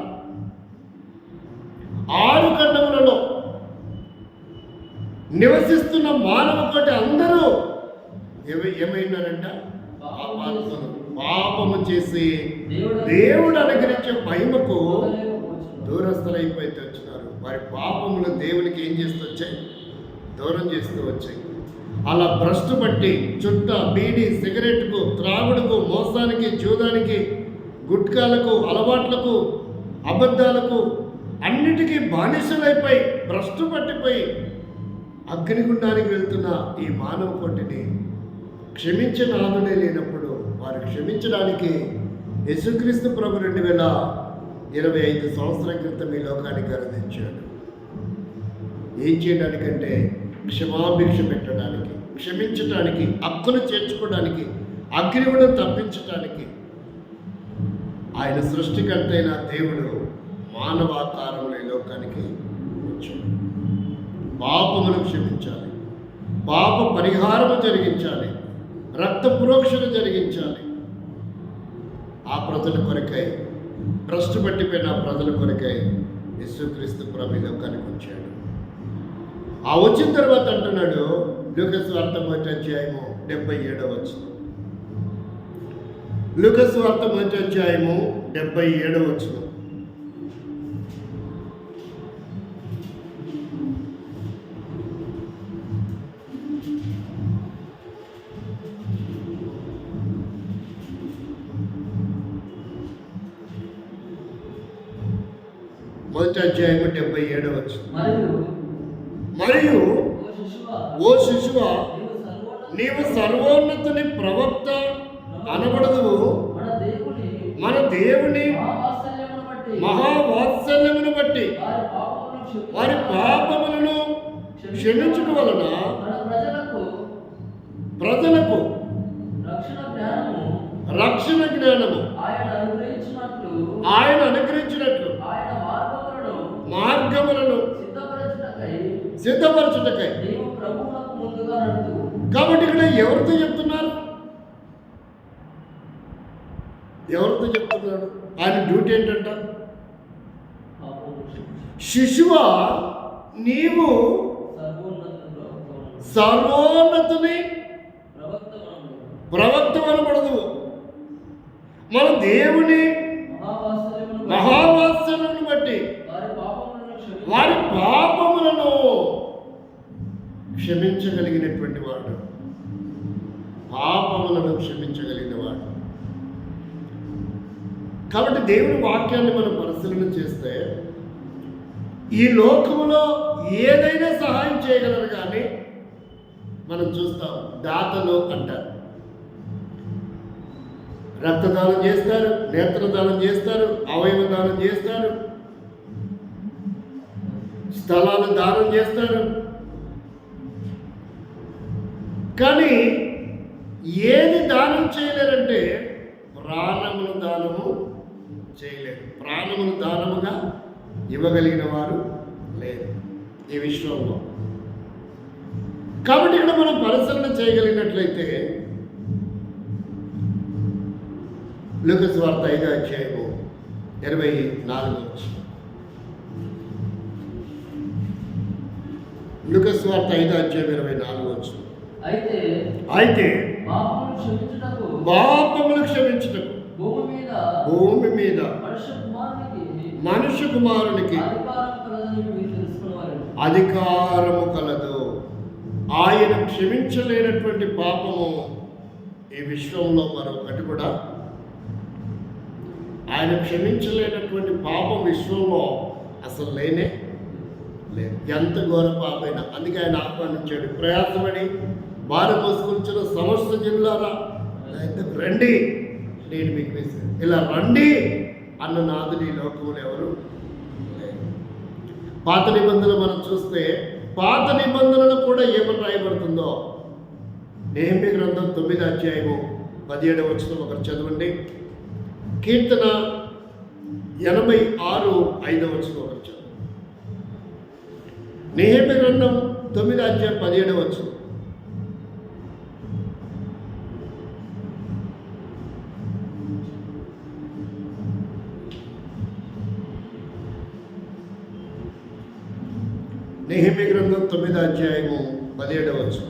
6 ఖండములలో నివసిస్తున్న మానవ కోటి అందరూ ఏమైనారంట? పాపము చేసి దేవుడు అనుగ్రహించే మహిమకు దూరస్థులైపోయి వచ్చినారు. వారి పాపములు దేవునికి ఏం చేస్తూ వచ్చాయి? దూరం చేస్తూ వచ్చాయి. అలా భ్రష్టు పట్టి చుట్ట, బీడి, సిగరెట్కు, త్రాగుడుకు, మోసానికి, జూదానికి, గుట్కాలకు, అలవాట్లకు, అబద్ధాలకు అన్నిటికీ బానిసలైపోయి భ్రష్టు పట్టిపోయి అగ్నిగుండానికి వెళ్తున్న ఈ మానవ కోటిని క్షమించిన నాదుడే లేనప్పుడు వారు క్షమించడానికి యేసుక్రీస్తు ప్రభు 2025 సంవత్సరాల క్రితం ఈ లోకానికి అందించాడు. ఏం చేయడానికంటే క్షమాభిక్ష పెట్టడానికి, క్షమించడానికి, హక్కును చేర్చుకోవడానికి, అగ్నిగుణం తప్పించడానికి. ఆయన సృష్టికర్త అయిన దేవుడు మానవాకారంలో ఈ లోకానికి వచ్చాడు. పాపమును క్షమించాలి, పాప పరిహారము జరిగించాలి, రక్త పురోక్షణ జరిగించాలి. ఆ ప్రజల కొరకై, భ్రష్టు పట్టిపోయిన ఆ ప్రజల కొరకై యేసుక్రీస్తు ప్రభు ఈ లోకానికి వచ్చాడు. ఆ వచ్చిన తర్వాత అంటున్నాడు, లూకాసు వార్త 1వ అధ్యాయము 77వ వచనం. లూకాసు వార్త 1వ అధ్యాయము 77వ వచనం. మొదటి అధ్యాయము 77వ వచనం. మరియు ఓ శిశువా, నీవు సర్వోన్నతుని ప్రవక్త అనబడదు, మన దేవుని మహావాత్సల్యమును బట్టి వారి పాపములను క్షమించుట వలన ప్రజలకు రక్షణ జ్ఞానము ఆయన అనుగ్రహించినట్లు మార్గములను సిద్ధపరచుటకై. కాబట్టి ఇక్కడ ఎవరితో చెప్తున్నారు? ఎవరితో చెప్తున్నాడు? ఆయన డ్యూటీ ఏంటంట? శిశువా, నీవు సర్వోన్నతుని ప్రవక్త అనబడదు, మన దేవుని మహావాత్సల్యమును బట్టి వారి పాపములను క్షమించగలిగినటువంటి వాడు, పాపములను క్షమించగలిగిన వాడు. కాబట్టి దేవుని వాక్యాన్ని మనం పరిశీలన చేస్తే ఈ లోకములో ఏదైనా సహాయం చేయగలరు, కానీ మనం చూస్తాం దాతలు అంటారు. రక్తదానం చేస్తారు, నేత్రదానం చేస్తారు, అవయవ దానం చేస్తారు, స్థలాలు దానం చేస్తారు. కానీ ఏది దానం చేయలేరంటే ప్రాణమును దానము చేయలేరు. ప్రాణమును దానముగా ఇవ్వగలిగిన వారు లేరు ఈ విశ్వంలో. కాబట్టి ఇక్కడ మనం పరిశీలన చేయగలిగినట్లయితే లూకా సువార్త 5వ అధ్యాయము 24వ వచనం. లూకా సువార్త 5వ అధ్యాయం 24వ వచనం. అయితే పాపములు క్షమించుటకు భూమి మీద మనుష్య కుమారునికి అధికారము కలదు. ఆయన క్షమించలేనటువంటి పాపము ఈ విశ్వంలో మరొకటి కూడా, ఆయన క్షమించలేనటువంటి పాపం విశ్వంలో అసలు లేనే లేదు. ఎంత ఘోర పాపైనా. అందుకే ఆయన ఆహ్వానించాడు, ప్రయాసపడి భారం మోసుకొచ్చిన సమస్త జనులారా రండి, నేను మీకు వేసాను. ఇలా రండి అన్న నాదుని లోకంలో ఎవరు లేదు. పాత నిబంధనలు మనం చూస్తే పాత నిబంధనలు కూడా ఏమని రాయబడుతుందో నెహెమ్యా గ్రంథం 9వ అధ్యాయము 17వ వచనం ఒకరు చదవండి. కీర్తన 86:5వ వచనం ఒకరు చదవండి. నెహెమ్యా గ్రంథం 9వ అధ్యాయం 17వ వచనం. నెహెమ్యా గ్రంథం 9వ అధ్యాయము 17వ వచనం.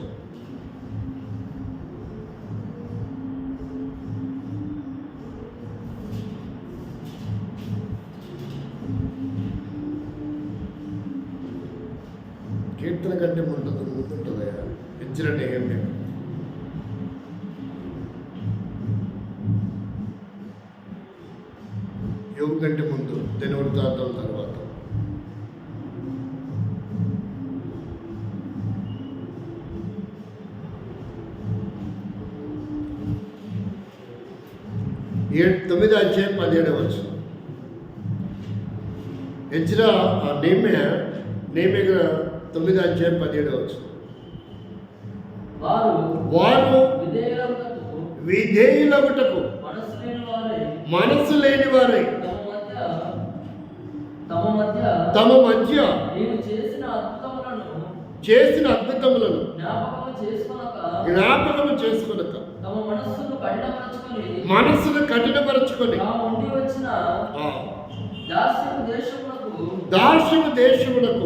కీర్తన కంటే ముందుంటుందా ఇచ్చిన నెహెమ్యా. యోగు కంటే ముందు, దినవృత్తాంతం తర్వాత. తొమ్మిదో అధ్యాయం 17వ వచనం. హెజ్రా నెహెమ్యా 9వ అధ్యాయం 17వ వచనం. వారు విధేయులగుటకు మనసు లేని వారై తమ మధ్య చేసిన అద్భుతములను జ్ఞాపకము చేసుకొనక మనస్సును కఠినపరచుకొని దాస్యము దేశములకు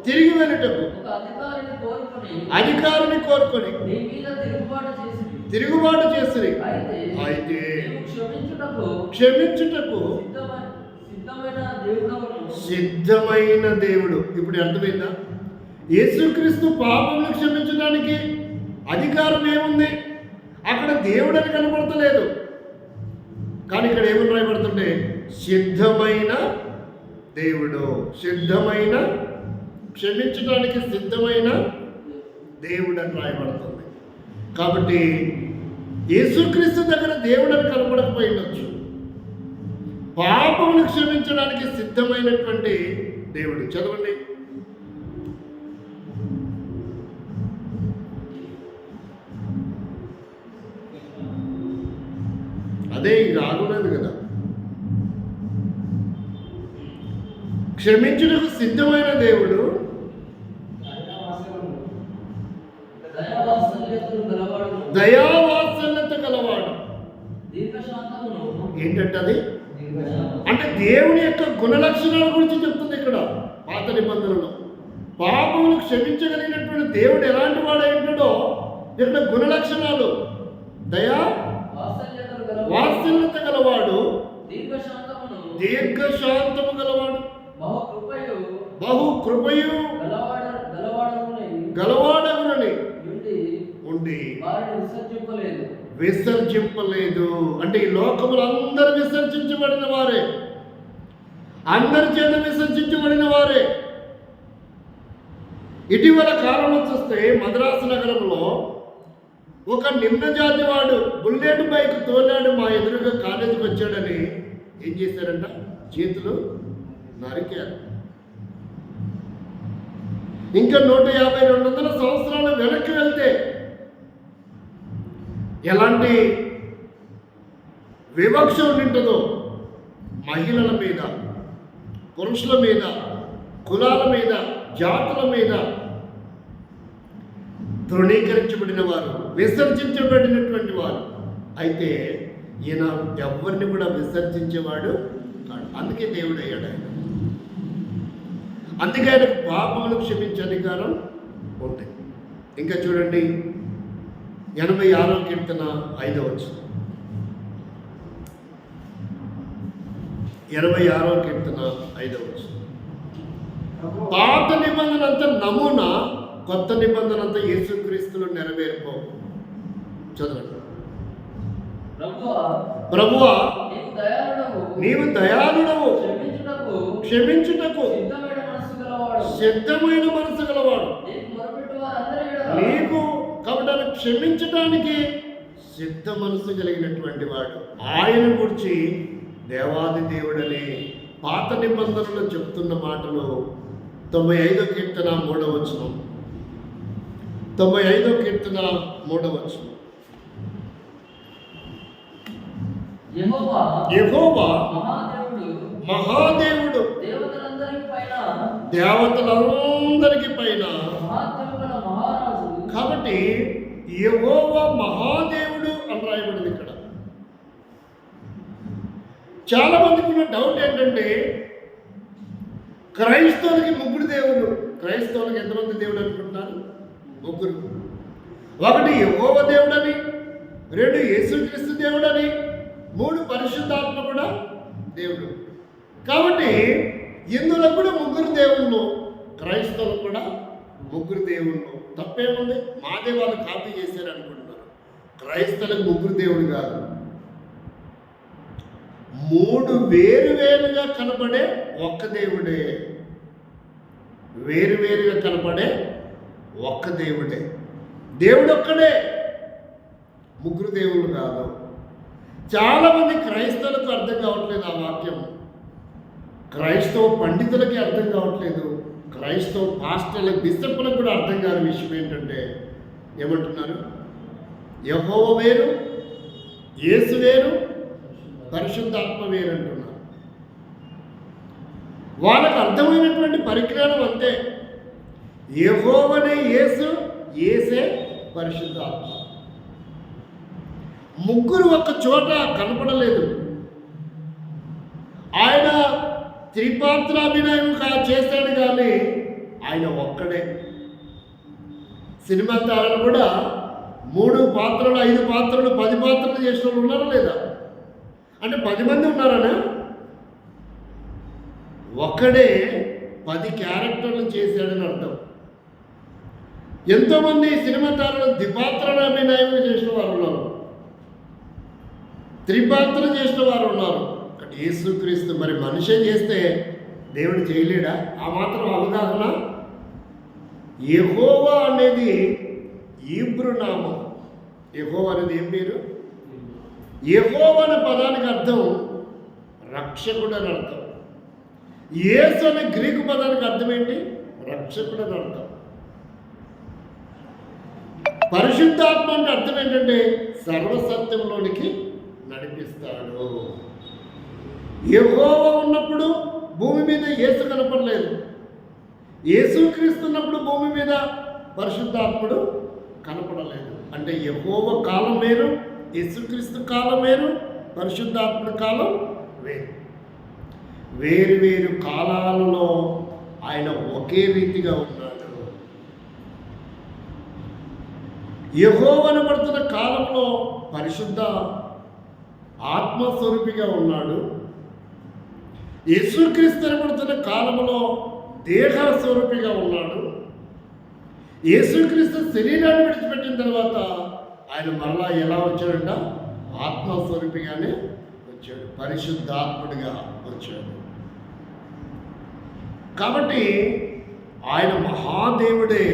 తిరిగి వెళ్ళుటకు అధికారిని కోరుకొని తిరుగుబాటు చేసిరి. అయితే క్షమించుటకు సిద్ధమైన దేవుడు. ఇప్పుడు అర్థమైందా? యేసుక్రీస్తు పాపములు క్షమించడానికి అధికారం ఏముంది? అక్కడ దేవుడు అని కనబడతలేదు, కానీ ఇక్కడ ఏమని రాయబడుతుంటే సిద్ధమైన దేవుడు, సిద్ధమైన, క్షమించడానికి సిద్ధమైన దేవుడు అని రాయబడుతుంది. కాబట్టి యేసుక్రీస్తు దగ్గర దేవుడు అని కనబడకపోయిండొచ్చు, పాపమును క్షమించడానికి సిద్ధమైనటువంటి దేవుడు. చదవండి. అదే ఇంకా ఆగలేదు కదా. క్షమించుటకు సిద్ధమైన దేవుడు, దయావాత్సల్యత గలవాడు. ఏంటంటే అది అంటే దేవుని యొక్క గుణలక్షణాల గురించి చెప్తుంది ఇక్కడ పాత నిబంధనలో. పాపములు క్షమించగలిగినటువంటి దేవుడు ఎలాంటి వాడై ఉంటాడో ఇక్కడ గుణలక్షణాలు. దయా వాత్సల్యత గలవాడు, దీర్ఘశాంతము గలవాడు, బహు కృపయు గలవాడగునని ఉండి విసర్జింపలేదు. అంటే ఈ లోకములు అందరూ విసర్జించబడిన వారే, అందరి చేత విసర్జించబడిన వారే. ఇటీవల కాలంలో చూస్తే మద్రాసు నగరంలో ఒక నిమ్న జాతి వాడు బుల్లెట్ బైక్ తోలాడు, మా ఎదురుగా కాలేజీకి వచ్చాడని ఏం చేశారంట, చేతులు నరికారు. ఇంకా 150-200 సంవత్సరాలు వెనక్కి వెళ్తే ఎలాంటి వివక్ష ఉంటుందో మహిళల మీద, పురుషుల మీద, కులాల మీద, జాతుల మీద తృణీకరించబడిన వారు, విసర్జించబడినటువంటి వారు. అయితే ఈయన ఎవరిని కూడా విసర్జించేవాడు కాడు. అందుకే దేవుడు అయ్యాడు ఆయన. అందుకే ఆయనకు పాపములు క్షమించే అధికారం ఉంది. ఇంకా చూడండి 86వ కీర్తన 5వ వచనం. 86వ కీర్తన 5వ వచనం. పాత నిబంధన అంతా నమూనా, కొత్త నిబంధన అంతా యేసుక్రీస్తులో నెరవేర్పు. చదవండి. ప్రభువా నీవు దయాళుడవు, క్షమించుటకు సిద్ధమైన మనసు గలవాడు. నీకు కాబట్టి క్షమించటానికి సిద్ధ మనసు కలిగినటువంటి వాడు. ఆయన గురించి దేవాది దేవుడని పాత నిబంధనలో చెప్తున్న మాటలు 95వ కీర్తన 3వ వచనం. 95వ కీర్తన 3వ వచనం. యెహోవా మహాదేవుడు దేవతలందరికి పైన. కాబట్టి యెహోవా మహాదేవుడు అని రాయబడింది ఇక్కడ. చాలా మందికి ఉన్న డౌట్ ఏంటంటే, క్రైస్తవులకి 3 దేవుడు. క్రైస్తవులకి ఎంతమంది దేవుడు అనుకుంటున్నారు? 3. 1 యెహోవా దేవుడని, 2 యేసుక్రీస్తు దేవుడని, 3 పరిశుద్ధాత్మ కూడా దేవుడు. కాబట్టి ఇందులో కూడా 3 దేవుళ్ళు. క్రైస్తవులు కూడా 3 దేవుళ్ళు. తప్పేముంది? మాదే వాళ్ళు కాపీ చేశారు అనుకుంటున్నారు. క్రైస్తవులకు 3 దేవుడు కాదు, 3 వేరువేరుగా కనపడే ఒక్క దేవుడే. వేరువేరుగా కనపడే ఒక్క దేవుడే. దేవుడు ఒక్కడే, 3 దేవుళ్ళు కాదు. చాలామంది క్రైస్తవులకు అర్థం కావట్లేదు ఆ వాక్యం. క్రైస్తవ పండితులకి అర్థం కావట్లేదు. క్రైస్తవ పాస్టర్లకు, బిషప్లకు కూడా అర్థం కాని విషయం ఏంటంటే, ఏమంటున్నారు? యెహోవా వేరు, యేసు వేరు, పరిశుద్ధాత్మ వేరు అంటున్నారు. వాళ్ళకు అర్థమైనటువంటి పరిజ్ఞానం అంతే. యెహోవానే యేసు, యేసే పరిశుద్ధాత్మ. 3 ఒక్క చోట కనపడలేదు. ఆయన త్రిపాత్రాభినయం చేశాడు కానీ ఆయన ఒక్కడే. సినిమా తారలు కూడా 3 పాత్రలు, 5 పాత్రలు, 10 పాత్రలు చేసిన వాళ్ళు ఉన్నారా లేదా? అంటే 10 మంది ఉన్నారనా? ఒక్కడే 10 క్యారెక్టర్లు చేశాడని అర్థం. ఎంతోమంది సినిమా తారలు ద్విపాత్రాభినయం చేసిన వారు ఉన్నారు, త్రిపాత్ర చేసిన వారు ఉన్నారు. యేసుక్రీస్తు మరి మనిషే చేస్తే దేవుడు చేయలేడా? ఆ మాత్రం అవగాహన. యెహోవా అనేది హీబ్రూ నామం. యెహోవా అనేది ఏం పేరు? యెహోవా అనే పదానికి అర్థం రక్షకుడు అని అర్థం. యేసు అనే గ్రీకు పదానికి అర్థం ఏంటి? రక్షకుడు అని అర్థం. పరిశుద్ధాత్మ అంటే అర్థం ఏంటంటే సర్వసత్యంలోనికి నడిపిస్తాడు. యెహోవా ఉన్నప్పుడు భూమి మీద యేసు కనపడలేదు. యేసుక్రీస్తు ఉన్నప్పుడు భూమి మీద పరిశుద్ధాత్ముడు కనపడలేదు. అంటే యెహోవా కాలం వేరు, యేసుక్రీస్తు కాలం వేరు, పరిశుద్ధాత్ముడి కాలం వేరు. వేరు వేరు కాలాలలో ఆయన ఒకే రీతిగా ఉన్నాడు. యెహోవా అనబడుతున్న కాలంలో పరిశుద్ధ ఆత్మస్వరూపిగా ఉన్నాడు. యేసుక్రీస్తు అనబడుతున్న కాలంలో దేహ స్వరూపిగా ఉన్నాడు. యేసుక్రీస్తు శరీరాన్ని విడిచిపెట్టిన తర్వాత ఆయన మరలా ఎలా వచ్చాడంట? ఆత్మస్వరూపిగానే వచ్చాడు, పరిశుద్ధాత్ముడిగా వచ్చాడు. కాబట్టి ఆయన మహాదేవుడే.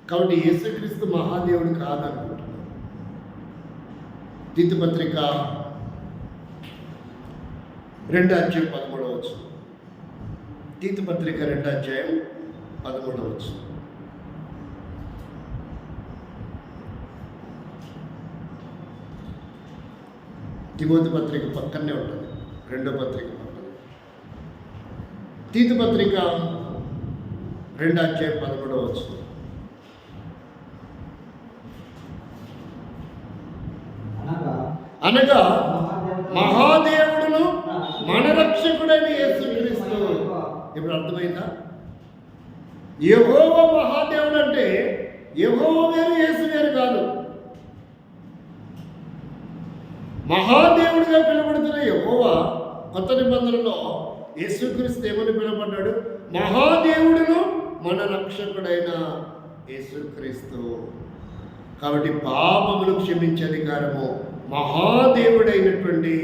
కాబట్టి యేసుక్రీస్తు మహాదేవుడు కాదనుకుంటున్నాను. తీతు పత్రిక 2:13. తీతు పత్రిక 2:13. తిమోతి పత్రిక పక్కనే ఉంటుంది, 2వ పత్రిక పక్కన. తీతు పత్రిక 2:13. అనగా మహాదేవుడును మన రక్షకుడైన యేసుక్రీస్తు. ఇప్పుడు అర్థమైందా? యెహోవా మహాదేవుడు అంటే యెహోవా వేరు, యేసు వేరు కాదు. మహాదేవుడిగా పిలువబడుతున్న యెహోవా కొత్త నిబంధనలో యేసుక్రీస్తు ఏమని పిలువబడ్డాడు? మహాదేవుడును మన రక్షకుడైన యేసుక్రీస్తు. కాబట్టి పాపములు క్షమించే అధికారము మహాదేవుడైనటువంటి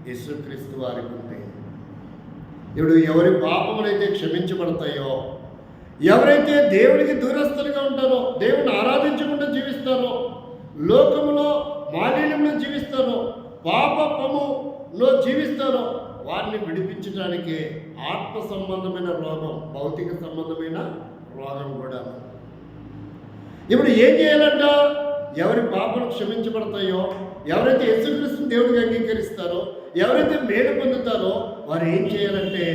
యేసుక్రీస్తు వారికి ఉంది. ఇప్పుడు ఎవరి పాపములైతే క్షమించబడతాయో, ఎవరైతే దేవుడికి దూరస్తులుగా ఉంటారో, దేవుని ఆరాధించకుండా జీవిస్తారో, లోకములో మాలిన్యంలో జీవిస్తారో, పాపములో జీవిస్తారో, వారిని విడిపించడానికి ఆత్మ సంబంధమైన రోగం, భౌతిక సంబంధమైన రోగం కూడా. ఇప్పుడు ఏం చేయాలంట? ఎవరి పాపలు క్షమించబడతాయో, ఎవరైతే యేసుక్రీస్తుని దేవుడికి అంగీకరిస్తారో, ఎవరైతే మేలు పొందుతారో వారు ఏం చేయాలంటే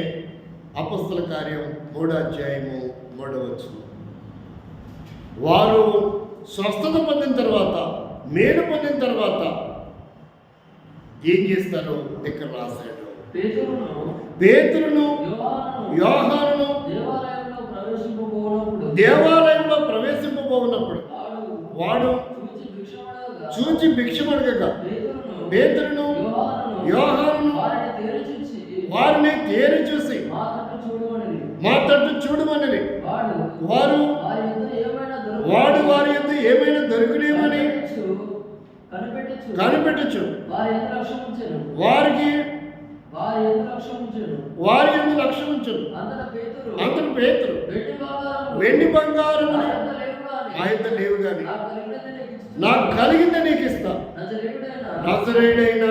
అపొస్తలుల కార్యం 3:3. వారు స్వస్థత పొందిన తర్వాత, మేలు పొందిన తర్వాత ఏం చేస్తారు? ఇక్కడ రాశాడు, పేతురును యోహానును దేవాలయంలో ప్రవేశింపబోనప్పుడు వాడు చూచి భిక్షమడగగా పేతురును యోహానును వారిని తేరి చూసి మా తట్టు చూడమని వారు వారి యందు ఏమైనా దొరుకునేమని కనిపెట్టచ్చు. వారి యందు లక్ష్యం ఉంచను. అంతట పేతురు వెండి బంగారం ఆయన లేవు గాని నాకు కలిగింది నీకు ఇస్తా. నజరేయుడైన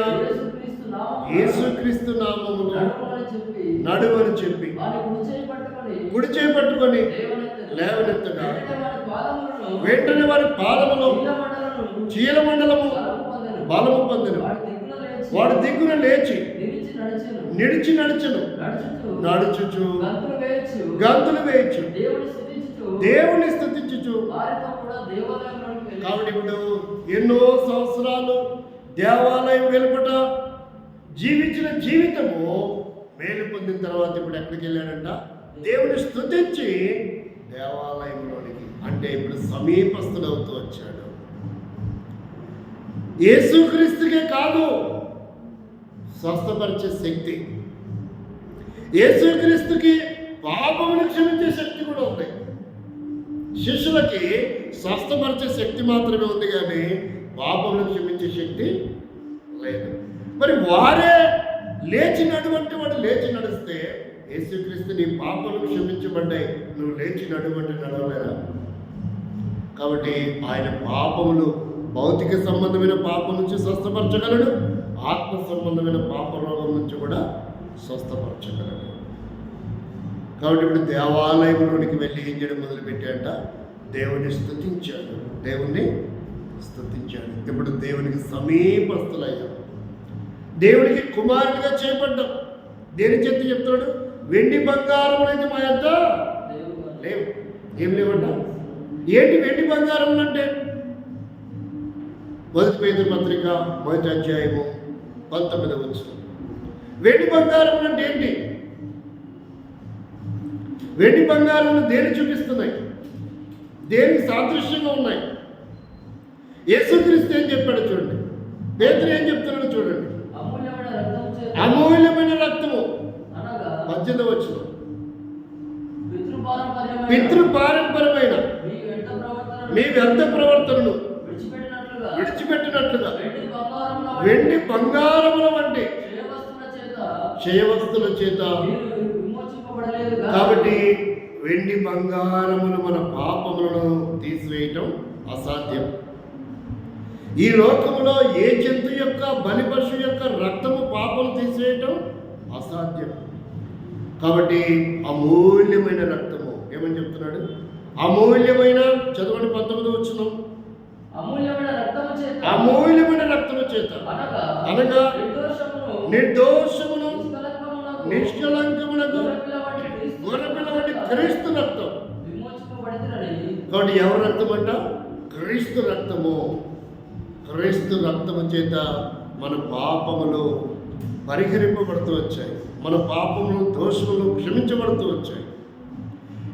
యేసుక్రీస్తు నామములో నడువని చెప్పి కుడి చేయి పట్టుకొని లేవనెత్తగా వెంటనే వారి పాదములో చీలమండలము బలము పొందెను. వాడు దిగ్గున లేచి నిడిచి నడుచుచు గంతులు వేయచ్చు, దేవుని స్తుతించుచు. కాబట్టి ఇప్పుడు ఎన్నో సంవత్సరాలు దేవాలయం వెలుపట జీవించిన జీవితము మేలు పొందిన తర్వాత ఇప్పుడు ఎక్కడికి వెళ్ళాడంట? దేవుని స్తుతించి దేవాలయంలోనికి, అంటే ఇప్పుడు సమీపస్తుడవుతూ వచ్చాడు. యేసుక్రీస్తుకే కాదు స్వస్థపరిచే శక్తి, యేసుక్రీస్తుకి పాపమును క్షమించే శక్తి కూడా ఉంది. శిష్యులకి స్వస్థపరిచే శక్తి మాత్రమే ఉంది, కానీ పాపమును క్షమించే శక్తి లేదు. మరి వారే లేచి నడువంటే వాడు లేచి నడిస్తే, యేసుక్రీస్తు నీ పాపములు క్షమించబడ్డాయి, నువ్వు లేచి నడువంటే నడవలేదా? కాబట్టి ఆయన పాపములు, భౌతిక సంబంధమైన పాపం నుంచి స్వస్థపరచగలడు, ఆత్మ సంబంధమైన పాప రోగం నుంచి కూడా స్వస్థపరచగలడు. కాబట్టి ఇప్పుడు దేవాలయంలోనికి వెళ్ళి ఏం చేయడం మొదలుపెట్టాట? దేవుని స్తుతించాడు, దేవుణ్ణి స్తుతించాడు. ఇప్పుడు దేవునికి సమీపస్తులయ్యాం, దేవునికి కుమారుడిగా చేపడ్డాం. దేని చేతి చెప్తాడు? వెండి బంగారం అనేది మా యొద్ద లేవు. ఏం లేవంట? ఏంటి వెండి బంగారం అంటే? 1 పేతురు పత్రిక 1:19. వెండి బంగారం అంటే ఏంటి? వెండి బంగారం దేని చూపిస్తున్నాయి? దేనికి సాదృశ్యంగా ఉన్నాయి? యేసుక్రీస్తు ఏం చెప్పాడు చూడండి, పేతురు ఏం చెప్తున్నాడు చూడండి. అమూల్యమైన రక్తము 18 పితృపారంపరమైన మీ వ్యర్థ ప్రవర్తనను విడిచిపెట్టినట్లుగా వెండి బంగారముల వంటి క్షయవస్తుల చేత. కాబట్టి వెండి బంగారములు మన పాపములను తీసివేయటం అసాధ్యం. ఈ లోకములో ఏ జంతు యొక్క బలిపశు యొక్క రక్తము పాపం తీసివేయటం అసాధ్యం. కాబట్టి అమూల్యమైన రక్తము ఏమని చెప్తున్నాడు? అమూల్యమైన, చదవండి 19వ వచనం, అమూల్యమైన రక్తము చేత, అమూల్యమైన రక్తము చేత అనగా నిర్దోషమును నిష్కలంకమునకు గొర్రెపిల్ల వంటి క్రీస్తు రక్తం. కాబట్టి ఎవరి రక్తం అంట? క్రీస్తు రక్తము. క్రీస్తు రక్తము చేత మన పాపములు పరిహరింపబడుతూ వచ్చాయి, మన పాపములు దోషములు క్షమించబడుతూ వచ్చాయి.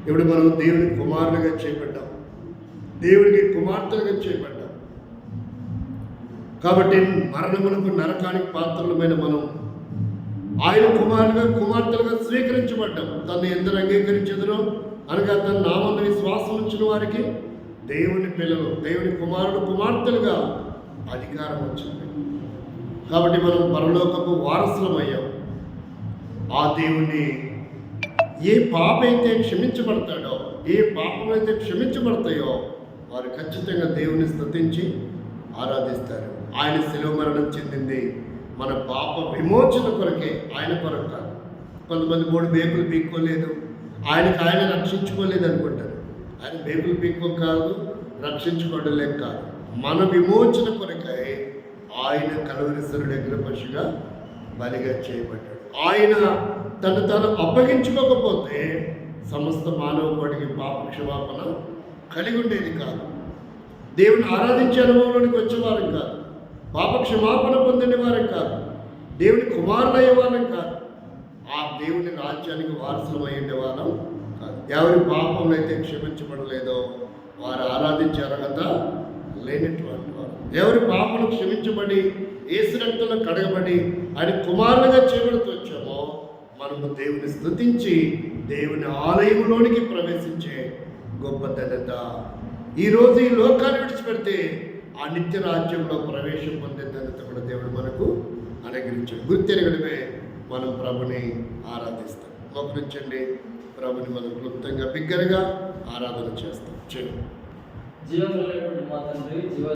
ఇప్పుడు మనం దేవుని కుమారులుగా చేయబడ్డాం, దేవునికి కుమార్తెలుగా చేయబడ్డాం. కాబట్టి మరణములకు నరకానికి పాత్రలమైన మనం ఆయన కుమారులుగా కుమార్తెలుగా స్వీకరించబడ్డాం. తను ఎందరు అంగీకరించెదరో అనగా తన నామందు విశ్వాసం ఉంచిన వారికి దేవుని పిల్లలు, దేవుని కుమారుడు కుమార్తెలుగా అధికారం వచ్చింది. కాబట్టి మనం పరలోకపు వారసులమయ్యాం. ఆ దేవుణ్ణి ఏ పాప అయితే క్షమించబడతాడో, ఏ పాపమైతే క్షమించబడతాయో వారు ఖచ్చితంగా దేవుని స్తుతించి ఆరాధిస్తారు. ఆయన శిలువ మరణం చెందింది మన పాప విమోచన కొరకే, ఆయన కొరకు కాదు. కొంతమంది 3 బేకులు పీక్కోలేదు, ఆయన రక్షించుకోలేదు అనుకుంటారు. ఆయన బేకులు పీక్కో కాదు, రక్షించుకోవడం కాదు, మన విమోచన కొరకై ఆయన కలువరిశరుడు దగ్గర పశుగా బలిగా చేయబడ్డాడు. ఆయన తను అప్పగించుకోకపోతే సమస్త మానవ కోటికి పాప క్షమాపణ కలిగి ఉండేది కాదు. దేవుని ఆరాధించే అనుభవంలోనికి వచ్చేవారం కాదు, పాప క్షమాపణ పొందిన వారం కాదు, దేవుని కుమారులయ్యే వాళ్ళం కాదు, ఆ దేవుని రాజ్యానికి వారసులమై ఉండేవాళ్ళం కాదు. ఎవరి పాపంలో అయితే క్షమించబడలేదో వారు ఆరాధించే అర్హత లేనటువంటి వారు. ఎవరి పాపలు క్షమించబడి యేసు రక్తంలో కడగబడి ఆయన కుమారులుగా చేయబడుతూ వచ్చామో మనము దేవుని స్తుతించి దేవుని ఆలయంలోనికి ప్రవేశించే గొప్ప ధన్యత. ఈరోజు ఈ లోకాన్ని విడిచిపెడితే ఆ నిత్య రాజ్యంలో ప్రవేశం పొందే ధన్యత కూడా దేవుడు మనకు అనుగ్రహించాడు. గుర్తెరగడమే మనం ప్రభుని ఆరాధిస్తాం. మోకరించండి, ప్రభుని మనం క్లుప్తంగా బిగ్గరగా ఆరాధన చేస్తాం. జీవం మా తండ్రి,